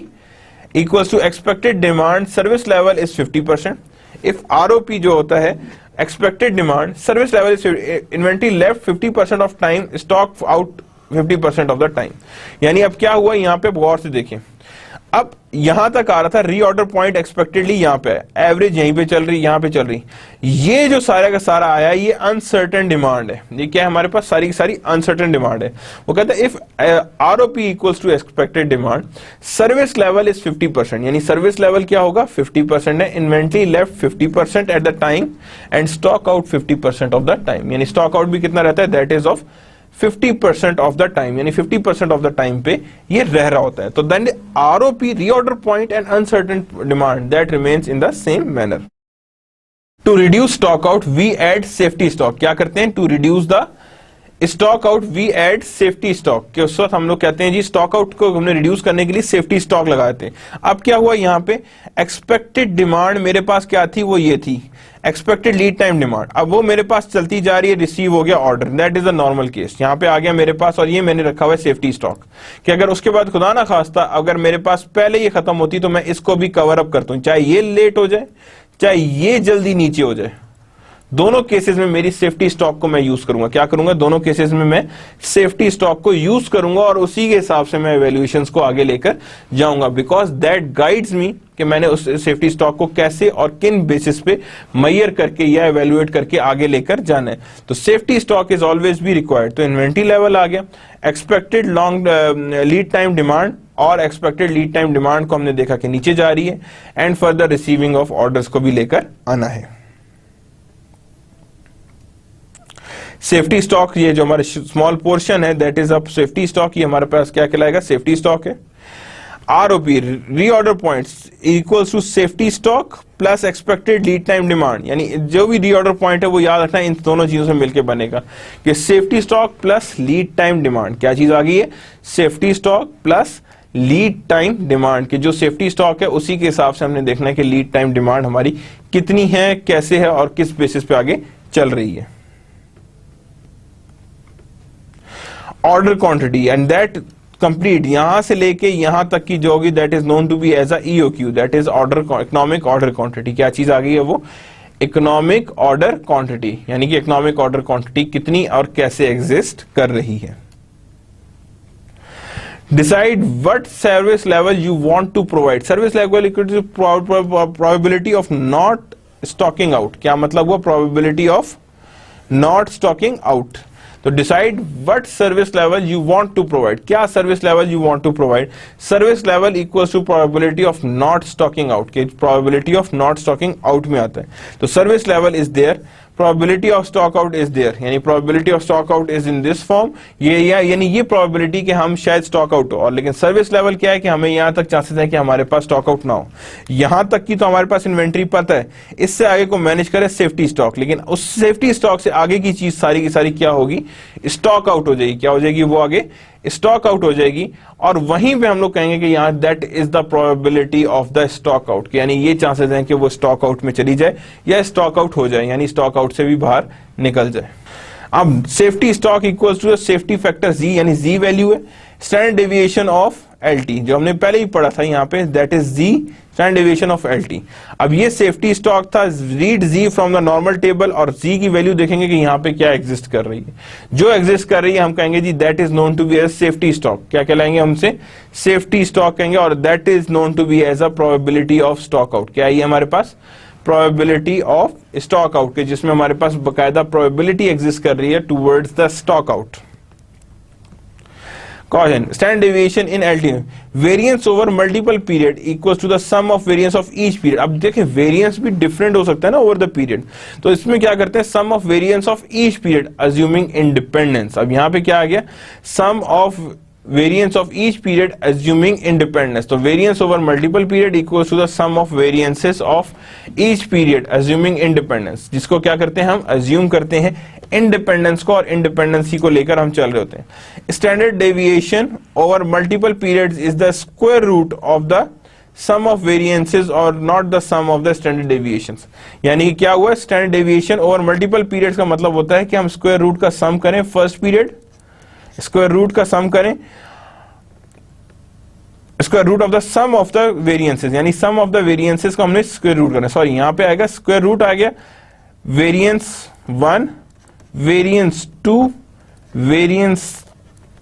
equals to expected demand, service level is 50%। If ROP जो होता है expected demand, service level is inventory left 50% of time, stock out 50% of the time। यानी अब क्या हुआ यहाँ पे गौर से देखें, अब यहां तक आ रहा था रीऑर्डर पॉइंट एक्सपेक्टेडली यहाँ पे है, एवरेज यहीं पे चल रही, यहाँ पे चल रही, ये जो सारा का सारा आया ये अनसर्टेन डिमांड है। ये क्या है, हमारे पास सारी की सारी अनसर्टेन डिमांड है। वो कहता है if ROP equals to expected demand, service level is 50%, यानी सर्विस लेवल क्या होगा, 50% है, inventory left 50% at the time and stock out 50% of the time, यानी स्टॉक आउट भी कितना रहता है, that is of 50% of the time, यानी 50% ऑफ द टाइम पे ये रह रहा होता है। तो then ROP reorder point and uncertain demand that remains in the same manner. To reduce stock out we add safety stock. क्या करते हैं, to reduce the stock out we add safety stock, के उस वक्त हम लोग कहते हैं जी स्टॉक आउट को हमने रिड्यूस करने के लिए सेफ्टी स्टॉक लगाए थे। अब क्या हुआ यहाँ पे, एक्सपेक्टेड डिमांड मेरे पास क्या थी, वो ये थी एक्सपेक्टेड लीड टाइम डिमांड, अब वो मेरे पास चलती जा रही है, रिसीव हो गया order, that is a normal case, यहाँ पे आ गया मेरे पास, और ये मैंने रखा हुआ है सेफ्टी स्टॉक, कि अगर उसके बाद खुदा ना खास्ता अगर मेरे पास पहले ये खत्म होती तो मैं इसको भी कवर अप करता हूं, चाहे ये लेट हो जाए चाहे ये जल्दी नीचे हो जाए, दोनों केसेस में मेरी सेफ्टी स्टॉक को मैं यूज करूंगा। क्या करूंगा, दोनों केसेस में मैं सेफ्टी स्टॉक को यूज करूंगा, और उसी के हिसाब से मैं इवैल्यूएशंस को आगे लेकर जाऊंगा, बिकॉज दैट गाइड्स मी कि मैंने उस सेफ्टी स्टॉक को कैसे और किन बेसिस पे मेजर करके या इवैल्यूएट करके आगे लेकर जाना है। तो safety stock is always be required. तो इन्वेंट्री लेवल आ गया, expected long lead time demand, और एक्सपेक्टेड लीड टाइम डिमांड को हमने देखा कि नीचे जा रही है, and further receiving of orders को भी लेकर आना है। सेफ्टी स्टॉक, ये जो हमारे स्मॉल पोर्शन है that is a safety stock, ये हमारे पास क्या कहलाएगा, सेफ्टी स्टॉक है। ROP reorder points equals to safety stock plus expected lead time demand, यानी जो भी रीऑर्डर पॉइंट है वो याद रखना इन दोनों चीजों से मिलकर बनेगा कि safety stock plus lead time demand, क्या चीज आ गई है, safety stock plus lead time demand, कि जो सेफ्टी स्टॉक है उसी के हिसाब से हमने देखना है कि लीड टाइम डिमांड हमारी कितनी है, कैसे है और किस बेसिस पे आगे चल रही है। Order quantity and that complete, यहां से लेके यहां तक की जो होगी that is known to be as a EOQ, that is order economic order quantity. क्या चीज आ गई है वो, इकोनॉमिक ऑर्डर क्वांटिटी, यानी कि इकोनॉमिक ऑर्डर क्वांटिटी कितनी और कैसे एग्जिस्ट कर रही है। Decide what service level you want to provide, service level equal to probability of not stocking out, क्या मतलब हुआ, probability of not stocking out. तो decide what service level you want to provide, क्या service level you want to provide, service level equals to probability of not stocking out, के probability of not stocking out में आता है। तो service level is there, probability of stock out is there, यानी probability of stock out is in this form, यानी ये probability कि हम शायद stock out हो, और लेकिन सर्विस लेवल क्या है कि हमें यहां तक चांसेस है कि हमारे पास stock out ना हो। यहां तक की तो हमारे पास इन्वेंट्री पता है, इससे आगे को मैनेज करे सेफ्टी स्टॉक, लेकिन उस सेफ्टी स्टॉक से आगे की चीज सारी की सारी क्या होगी, स्टॉक आउट हो जाएगी। क्या हो जाएगी, वो आगे स्टॉक आउट हो जाएगी, और वहीं पे हम लोग कहेंगे कि यहाँ that is the probability of the stock out, यानी ये चांसेस हैं कि वो स्टॉक आउट में चली जाए या स्टॉक आउट हो जाए, यानी स्टॉक आउट से भी बाहर निकल जाए। अब safety stock equals to safety factor Z, यानी जी वैल्यू है स्टैंडर्ड डेविएशन ऑफ एलटी, जो हमने पहले ही पढ़ा था यहाँ पे, that is Z standard deviation of LT. अब ये सेफ्टी स्टॉक था, read Z from the normal table, और जी की वैल्यू देखेंगे कि यहाँ पे क्या एग्जिस्ट कर रही है। जो एग्जिस्ट कर रही है हम कहेंगे जी that is known to be as safety stock. क्या कहलाएंगे हमसे? सेफ्टी स्टॉक कहेंगे, और that is known to be as a probability of stock out. क्या है हमारे पास? प्रोबेबिलिटी ऑफ स्टॉक आउट के, जिसमें हमारे पास बकायदा प्रोबेबिलिटी एग्जिस्ट कर रही है towards the stock out. Caution, standard deviation in LT, variance over multiple period equals to the sum of variance of each period। अब देखें वेरिएंस भी डिफरेंट हो सकता है ना ओवर द पीरियड, तो इसमें क्या करते हैं, sum of variance of each period assuming independence. अब यहाँ पे क्या आ गया, sum of variance of each period assuming independence, तो variance over multiple period equals to the sum of variances of each period assuming independence, जिसको क्या करते हैं हम अज्यूम करते हैं इंडिपेंडेंस को, और इंडिपेंडेंसी को लेकर हम चल रहे होते हैं। Standard deviation over multiple periods is the square root of the sum of variances और not the sum of the standard deviations. यानी कि क्या हुआ, standard deviation over multiple periods का मतलब होता है कि हम स्क्वायर रूट का सम करें, फर्स्ट पीरियड स्क्वायर रूट का सम करें, square root of the sum of the variances, यानी सम ऑफ द वेरिएंसेस को हमने स्क्वायर रूट करना, सॉरी यहां पे आएगा स्क्वायर रूट आ गया वेरिएंस 1, वेरिएंस 2, वेरिएंस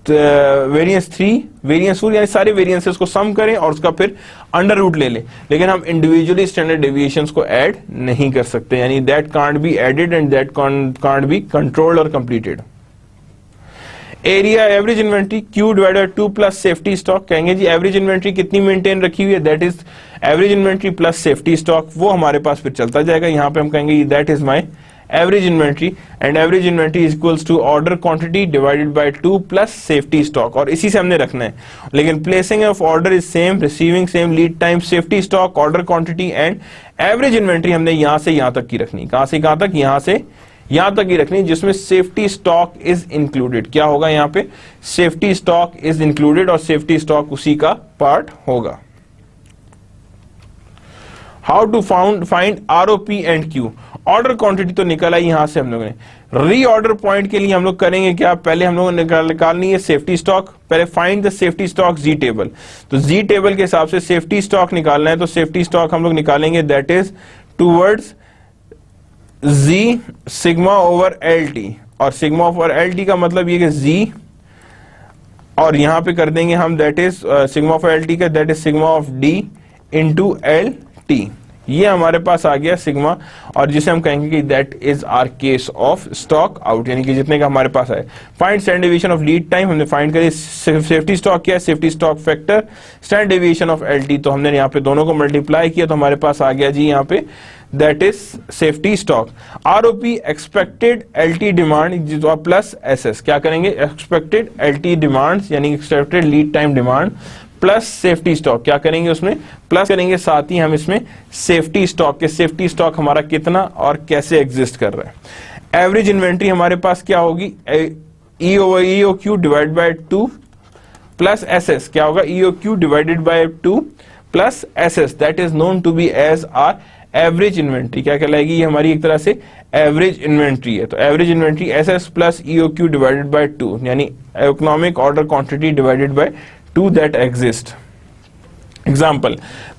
3, वेरिएंस 4, यानी सारे वेरिएंसेस को सम करें और उसका फिर अंडर रूट ले लें। लेकिन हम इंडिविजुअली स्टैंडर्ड डेविएशंस को ऐड नहीं कर सकते, यानी that can't be added and that can't be controlled और completed. Area average inventory Q divided 2 plus safety stock, कहेंगे जी एवरेज इन्वेंट्री कितनी मेंटेन रखी हुई है, that is average inventory plus safety stock, वो हमारे पास फिर चलता जाएगा। यहां पे हम कहेंगे that is my average inventory, and average inventory is equals to order quantity divided by 2 plus safety stock, और इसी से हमने रखना है। लेकिन placing of order is same, receiving same, lead time, safety stock, order quantity and average inventory हमने यहां से यहां तक की रखनी। कहां से कहां तक? यहां से यहां तक ही रखनी, जिसमें सेफ्टी स्टॉक इज इंक्लूडेड। क्या होगा यहाँ पे? सेफ्टी स्टॉक इज इंक्लूडेड, और सेफ्टी स्टॉक उसी का पार्ट होगा। How to find ROP and Q। Order quantity तो निकल आई यहां से हम लोगों ने। रीऑर्डर पॉइंट के लिए हम लोग करेंगे क्या, पहले हम लोगों ने निकालनी है सेफ्टी स्टॉक। पहले find the safety stock Z table, तो जी टेबल के हिसाब से सेफ्टी स्टॉक निकालना है, तो सेफ्टी स्टॉक हम लोग निकालेंगे that is towards Z sigma over LT, और सिग्मा ओवर LT का मतलब ये कि जी, और यहां पे कर देंगे हम that is sigma of LT का that is sigma of D into LT। ये हमारे पास आ गया सिग्मा, और जिसे हम कहेंगे कि that is our case of stock out, यानी कि जितने का हमारे पास है। Find standard deviation of lead time, हमने फाइंड करी सेफ्टी स्टॉक क्या है, safety stock factor, standard deviation of LT, तो हमने यहाँ पे दोनों को मल्टीप्लाई किया, तो हमारे पास आ गया जी यहाँ पे that is safety stock. ROP expected LT demand plus SS, क्या करेंगे, एक्सपेक्टेड LT डिमांड यानी expected lead time demand plus safety stock, क्या करेंगे उसमें प्लस करेंगे, साथ ही हम इसमें सेफ्टी स्टॉक के, सेफ्टी स्टॉक हमारा कितना और कैसे एग्जिस्ट कर रहा है। एवरेज इन्वेंट्री हमारे पास क्या होगी, EOQ divide by 2 plus SS, क्या होगा, EOQ divided by 2 plus SS, that is known to be as our average inventory. क्या कहलाएगी, ये हमारी एक तरह से एवरेज इन्वेंट्री है। तो average inventory SS plus EOQ divided by 2, यानी economic order quantity divided by 2 that exist. Example,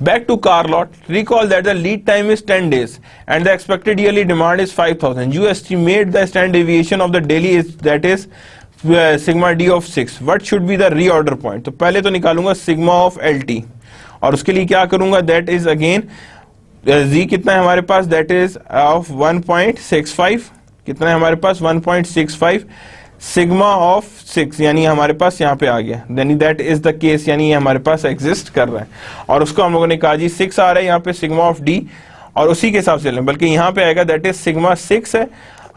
back to car lot, recall that the lead time is 10 days and the expected yearly demand is 5,000. You estimate the standard deviation of the daily is that is sigma D of 6. What should be the reorder point? तो पहले तो निकालूंगा sigma of LT, और उसके लिए क्या करूंगा, that is again Z कितना है हमारे पास, that is of 1.65, कितना है हमारे पास 1.65, सिग्मा ऑफ 6 यानी हमारे पास यहाँ पे आ गया, यानी दैट इज द केस, यानी ये हमारे पास एग्जिस्ट कर रहा है। और उसको हम लोगों ने कहा जी 6 आ रहा है यहाँ पे सिग्मा ऑफ D, और उसी के हिसाब से चलें, बल्कि यहाँ पे आएगा दैट इज सिग्मा 6 है,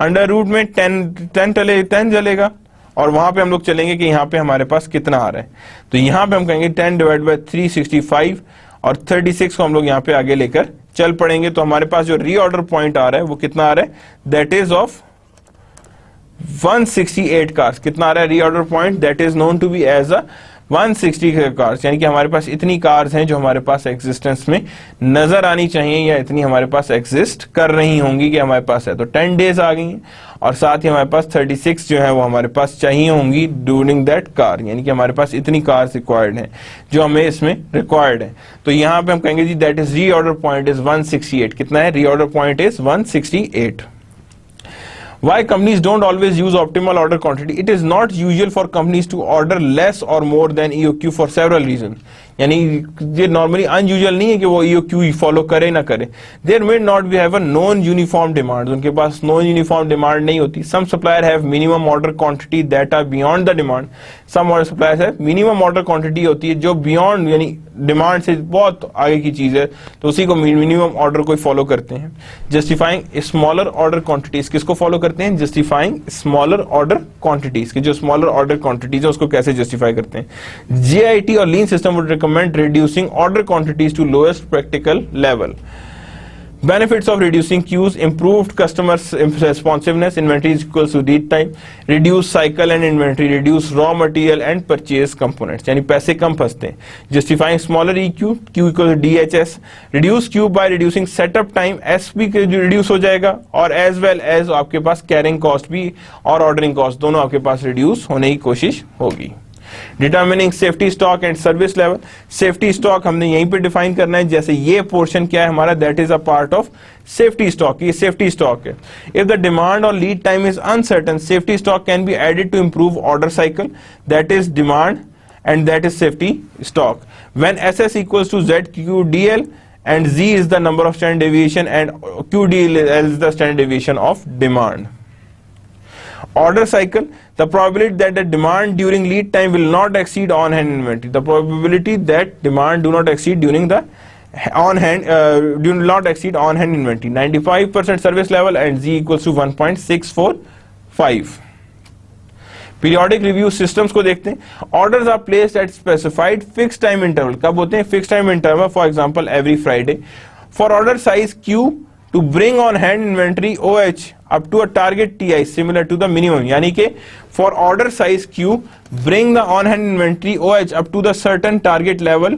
अंडर रूट में 10 चलेगा, और वहां पे हम लोग चलेंगे कि यहाँ पे हमारे पास कितना आ रहा है। तो यहाँ पे हम कहेंगे 10 डिवाइड बाय 365, और 36 को हम लोग यहाँ पे आगे लेकर चल पड़ेंगे। तो हमारे पास जो रीऑर्डर पॉइंट आ रहा है वो कितना आ रहा है, दैट इज ऑफ 168 कार्स, कितना आ रहा है reorder point, that is known to be as a 160 cars, यानी कि हमारे पास इतनी कार्स हैं जो हमारे पास एग्जिस्टेंस में नजर आनी चाहिए या इतनी हमारे पास एग्जिस्ट कर रही होंगी कि हमारे पास है। तो 10 डेज आ गई हैं और साथ ही हमारे पास 36 जो है वो हमारे पास चाहिए होंगी ड्यूरिंग दैट कार, यानी कि हमारे पास इतनी कार्स रिक्वायर्ड हैं जो हमें इसमें रिक्वायर्ड है। तो यहाँ पे हम कहेंगे जी that is reorder point is 168। कितना है? Reorder point is 168। Why companies don't always use optimal order quantity? It is not usual for companies to order less or more than EOQ for several reasons. यानी ये normally unusual नहीं है कि वो EOQ follow करे ना करे। There may not be have a non uniform demand, उनके पास नॉन यूनिफॉर्म डिमांड नहीं होती। Some supplier have minimum order quantity that are beyond the demand. Some order suppliers have minimum order quantity होती है जो बियॉन्ड यानी demand से बहुत आगे की चीज है, तो उसी को मिनिमम ऑर्डर को फॉलो करते हैं। जस्टिफाइंग स्मॉलर ऑर्डर क्वांटिटीज, किसको फॉलो करते हैं? जस्टिफाइंग स्मॉलर ऑर्डर क्वांटिटीज, की जो स्मॉलर ऑर्डर क्वांटिटीज है उसको कैसे जस्टिफाई करते हैं। JIT और lean system would recommend reducing order quantities to lowest practical level. Benefits of reducing queues: improved customer responsiveness, inventory is equals to lead time, reduce cycle and inventory, reduce raw material and purchase components, यानी पैसे कम फंसते हैं। Justifying smaller EQ, Q equals to DHS, reduce queue by reducing setup time, SP reduce हो जाएगा और as well as आपके पास carrying cost भी और ordering cost दोनों आपके पास reduce होने की कोशिश होगी। Determining safety stock and service level, safety stock हमने यहीं पे डिफाइन करना है, जैसे ये पोर्शन क्या है हमारा, that is a part of safety stock, ये सेफ्टी स्टॉक है। इफ द डिमांड और lead time is uncertain, safety stock can be added to improve order cycle, that is demand and that is safety stock. When SS equals to ZQDL and Z is the number of standard deviation and QDL is the standard deviation of demand. Order cycle, the probability that the demand during lead time will not exceed on hand inventory, the probability that demand do not exceed during the on hand do not exceed on hand inventory, 95% service level and Z equals to 1.645. Periodic review systems को देखते हैं। Orders are placed at specified fix time interval, कब होते हैं? Fix time interval, for example every Friday. For order size Q to bring on hand inventory OH up to a target TI similar to the minimum, यानी कि for order size Q bring the on hand inventory OH up to the certain target level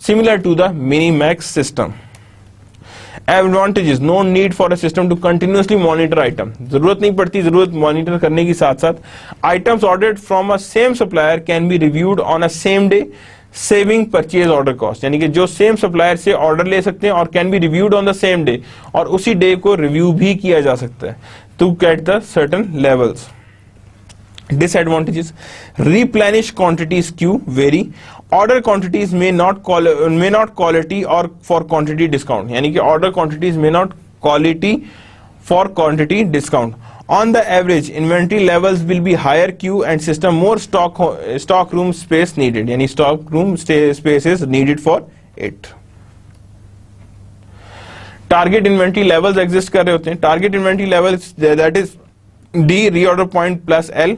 similar to the minimax system. Advantages: no need for a system to continuously monitor item, जरूरत नहीं पड़ती जरूरत monitor करने की, साथ साथ items ordered from a same supplier can be reviewed on a same day, saving purchase order cost, यानी कि जो सेम सप्लायर से ऑर्डर ले सकते हैं और can be reviewed on the same day, और उसी डे को रिव्यू भी किया जा सकता है to get the certain levels. Disadvantages: replenish quantities Q vary, order quantities may not quality or for quantity discount, यानी कि order quantities may not quality for quantity discount. On the average, inventory levels will be higher Q and system more stock room space needed, यानी stock room space is needed for it. Target inventory levels exist कर रहे होते हैं। Target inventory levels that is D reorder point plus L,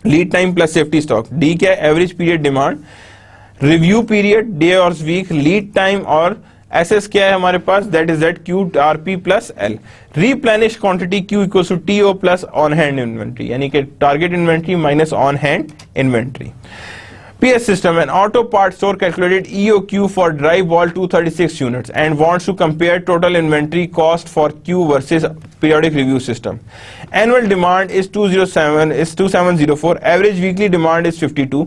lead time plus safety stock. D क्या है? Average period demand, review period day और week, lead time, और SS क्या है हमारे पास? That is that Q RP plus L. Replenish quantity Q equals to TO plus on hand inventory, यानी कि target inventory minus on hand inventory. PS system, an auto part store calculated EOQ for dry wall 236 units and wants to compare total inventory cost for Q versus periodic review system. Annual demand is 2704, average weekly demand is 52,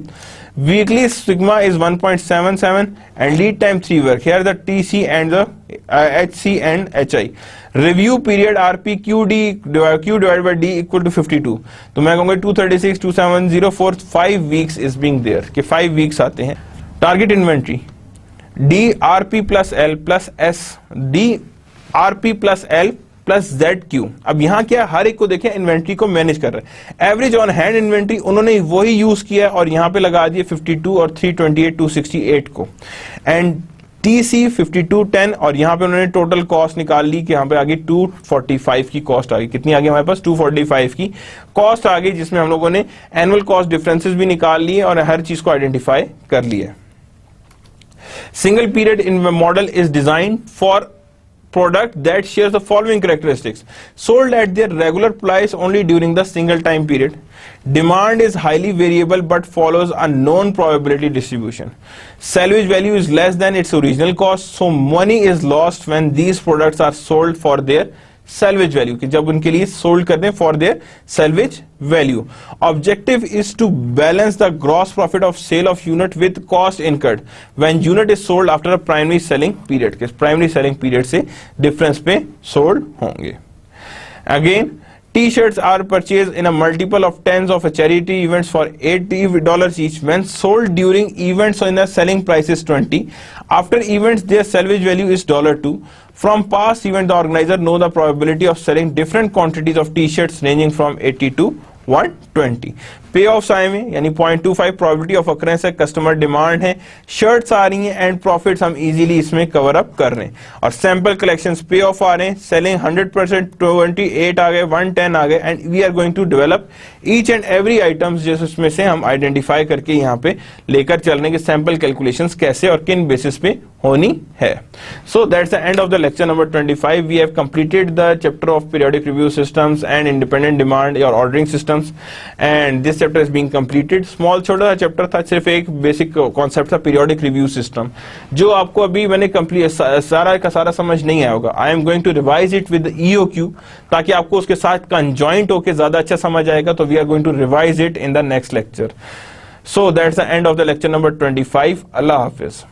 weekly sigma is 1.77 and lead time 3 work. Here the TC and the HC and HI. Review period RP Q divided by D equal to 52. तो मैं कहूँगा 236 2704 5 weeks is being there, कि 5 weeks आते हैं। Target inventory D RP plus L plus S, D RP plus L plus ZQ। अब यहाँ क्या, हर एक को देखें इन्वेंट्री को मैनेज कर रहे हैं। एवरेज ऑन हैंड इन्वेंट्री उन्होंने वही यूज किया और यहाँ पे लगा दिए 52 और 328 268 को, एंड TC 5210, और यहाँ पे उन्होंने टोटल कॉस्ट निकाल ली कि यहाँ पे आ गई 245 की कॉस्ट आ गई। कितनी आ गई हमारे पास? 245 की कॉस्ट आ गई, जिसमें हम लोगों ने एनुअल कॉस्ट डिफरेंसेस भी निकाल लिए और हर चीज को आइडेंटिफाई कर लिया। Single period in model is design for product that shares the following characteristics: sold at their regular price only during the single time period, demand is highly variable but follows a known probability distribution, salvage value is less than its original cost, so money is lost when these products are sold for their salvage value, कि जब उनके लिए sold करते हैं for their salvage value. Objective is to balance the gross profit of sale of unit with cost incurred when unit is sold after a primary selling period, कि primary selling period से difference पे sold होंगे. Again, T-shirts are purchased in a multiple of tens of charity events for $80 each. When sold during events, so in the selling price is 20. After events, their salvage value is $2. From past event, the organizer know the probability of selling different quantities of T-shirts ranging from 80 to 120. पे of आए में यानी 0.25 probability of occurrence है, customer demand है, shirts आ रही हैं and profits हम easily इसमें कवर अप कर रहे हैं. और सैंपल कलेक्शंस पे ऑफ आ रहे हैं, सेलिंग 100%, 28 आ गए, 110 आ गए and we are going to develop each and every items जिसमें से हम आइडेंटिफाई करके यहाँ पे लेकर चल रहे हैं कि सैंपल कैलकुलेशंस कैसे और किन बेसिस पे होनी है. So that's the end of the lecture number 25. We have completed the chapter of periodic review systems and independent demand और ordering systems and this chapter is being completed. Small छोटा सा chapter था, सिर्फ एक basic concept था periodic review system, जो आपको अभी मैंने कंप्लीट सारा का सारा समझ नहीं आया होगा. I am going to revise it with EOQ ताकि आपको उसके साथ कंजॉइंट होकर ज्यादा अच्छा समझ आएगा. तो we are going to revise it in the next lecture. So that's the end of the lecture number 25. अल्लाह हाफिज.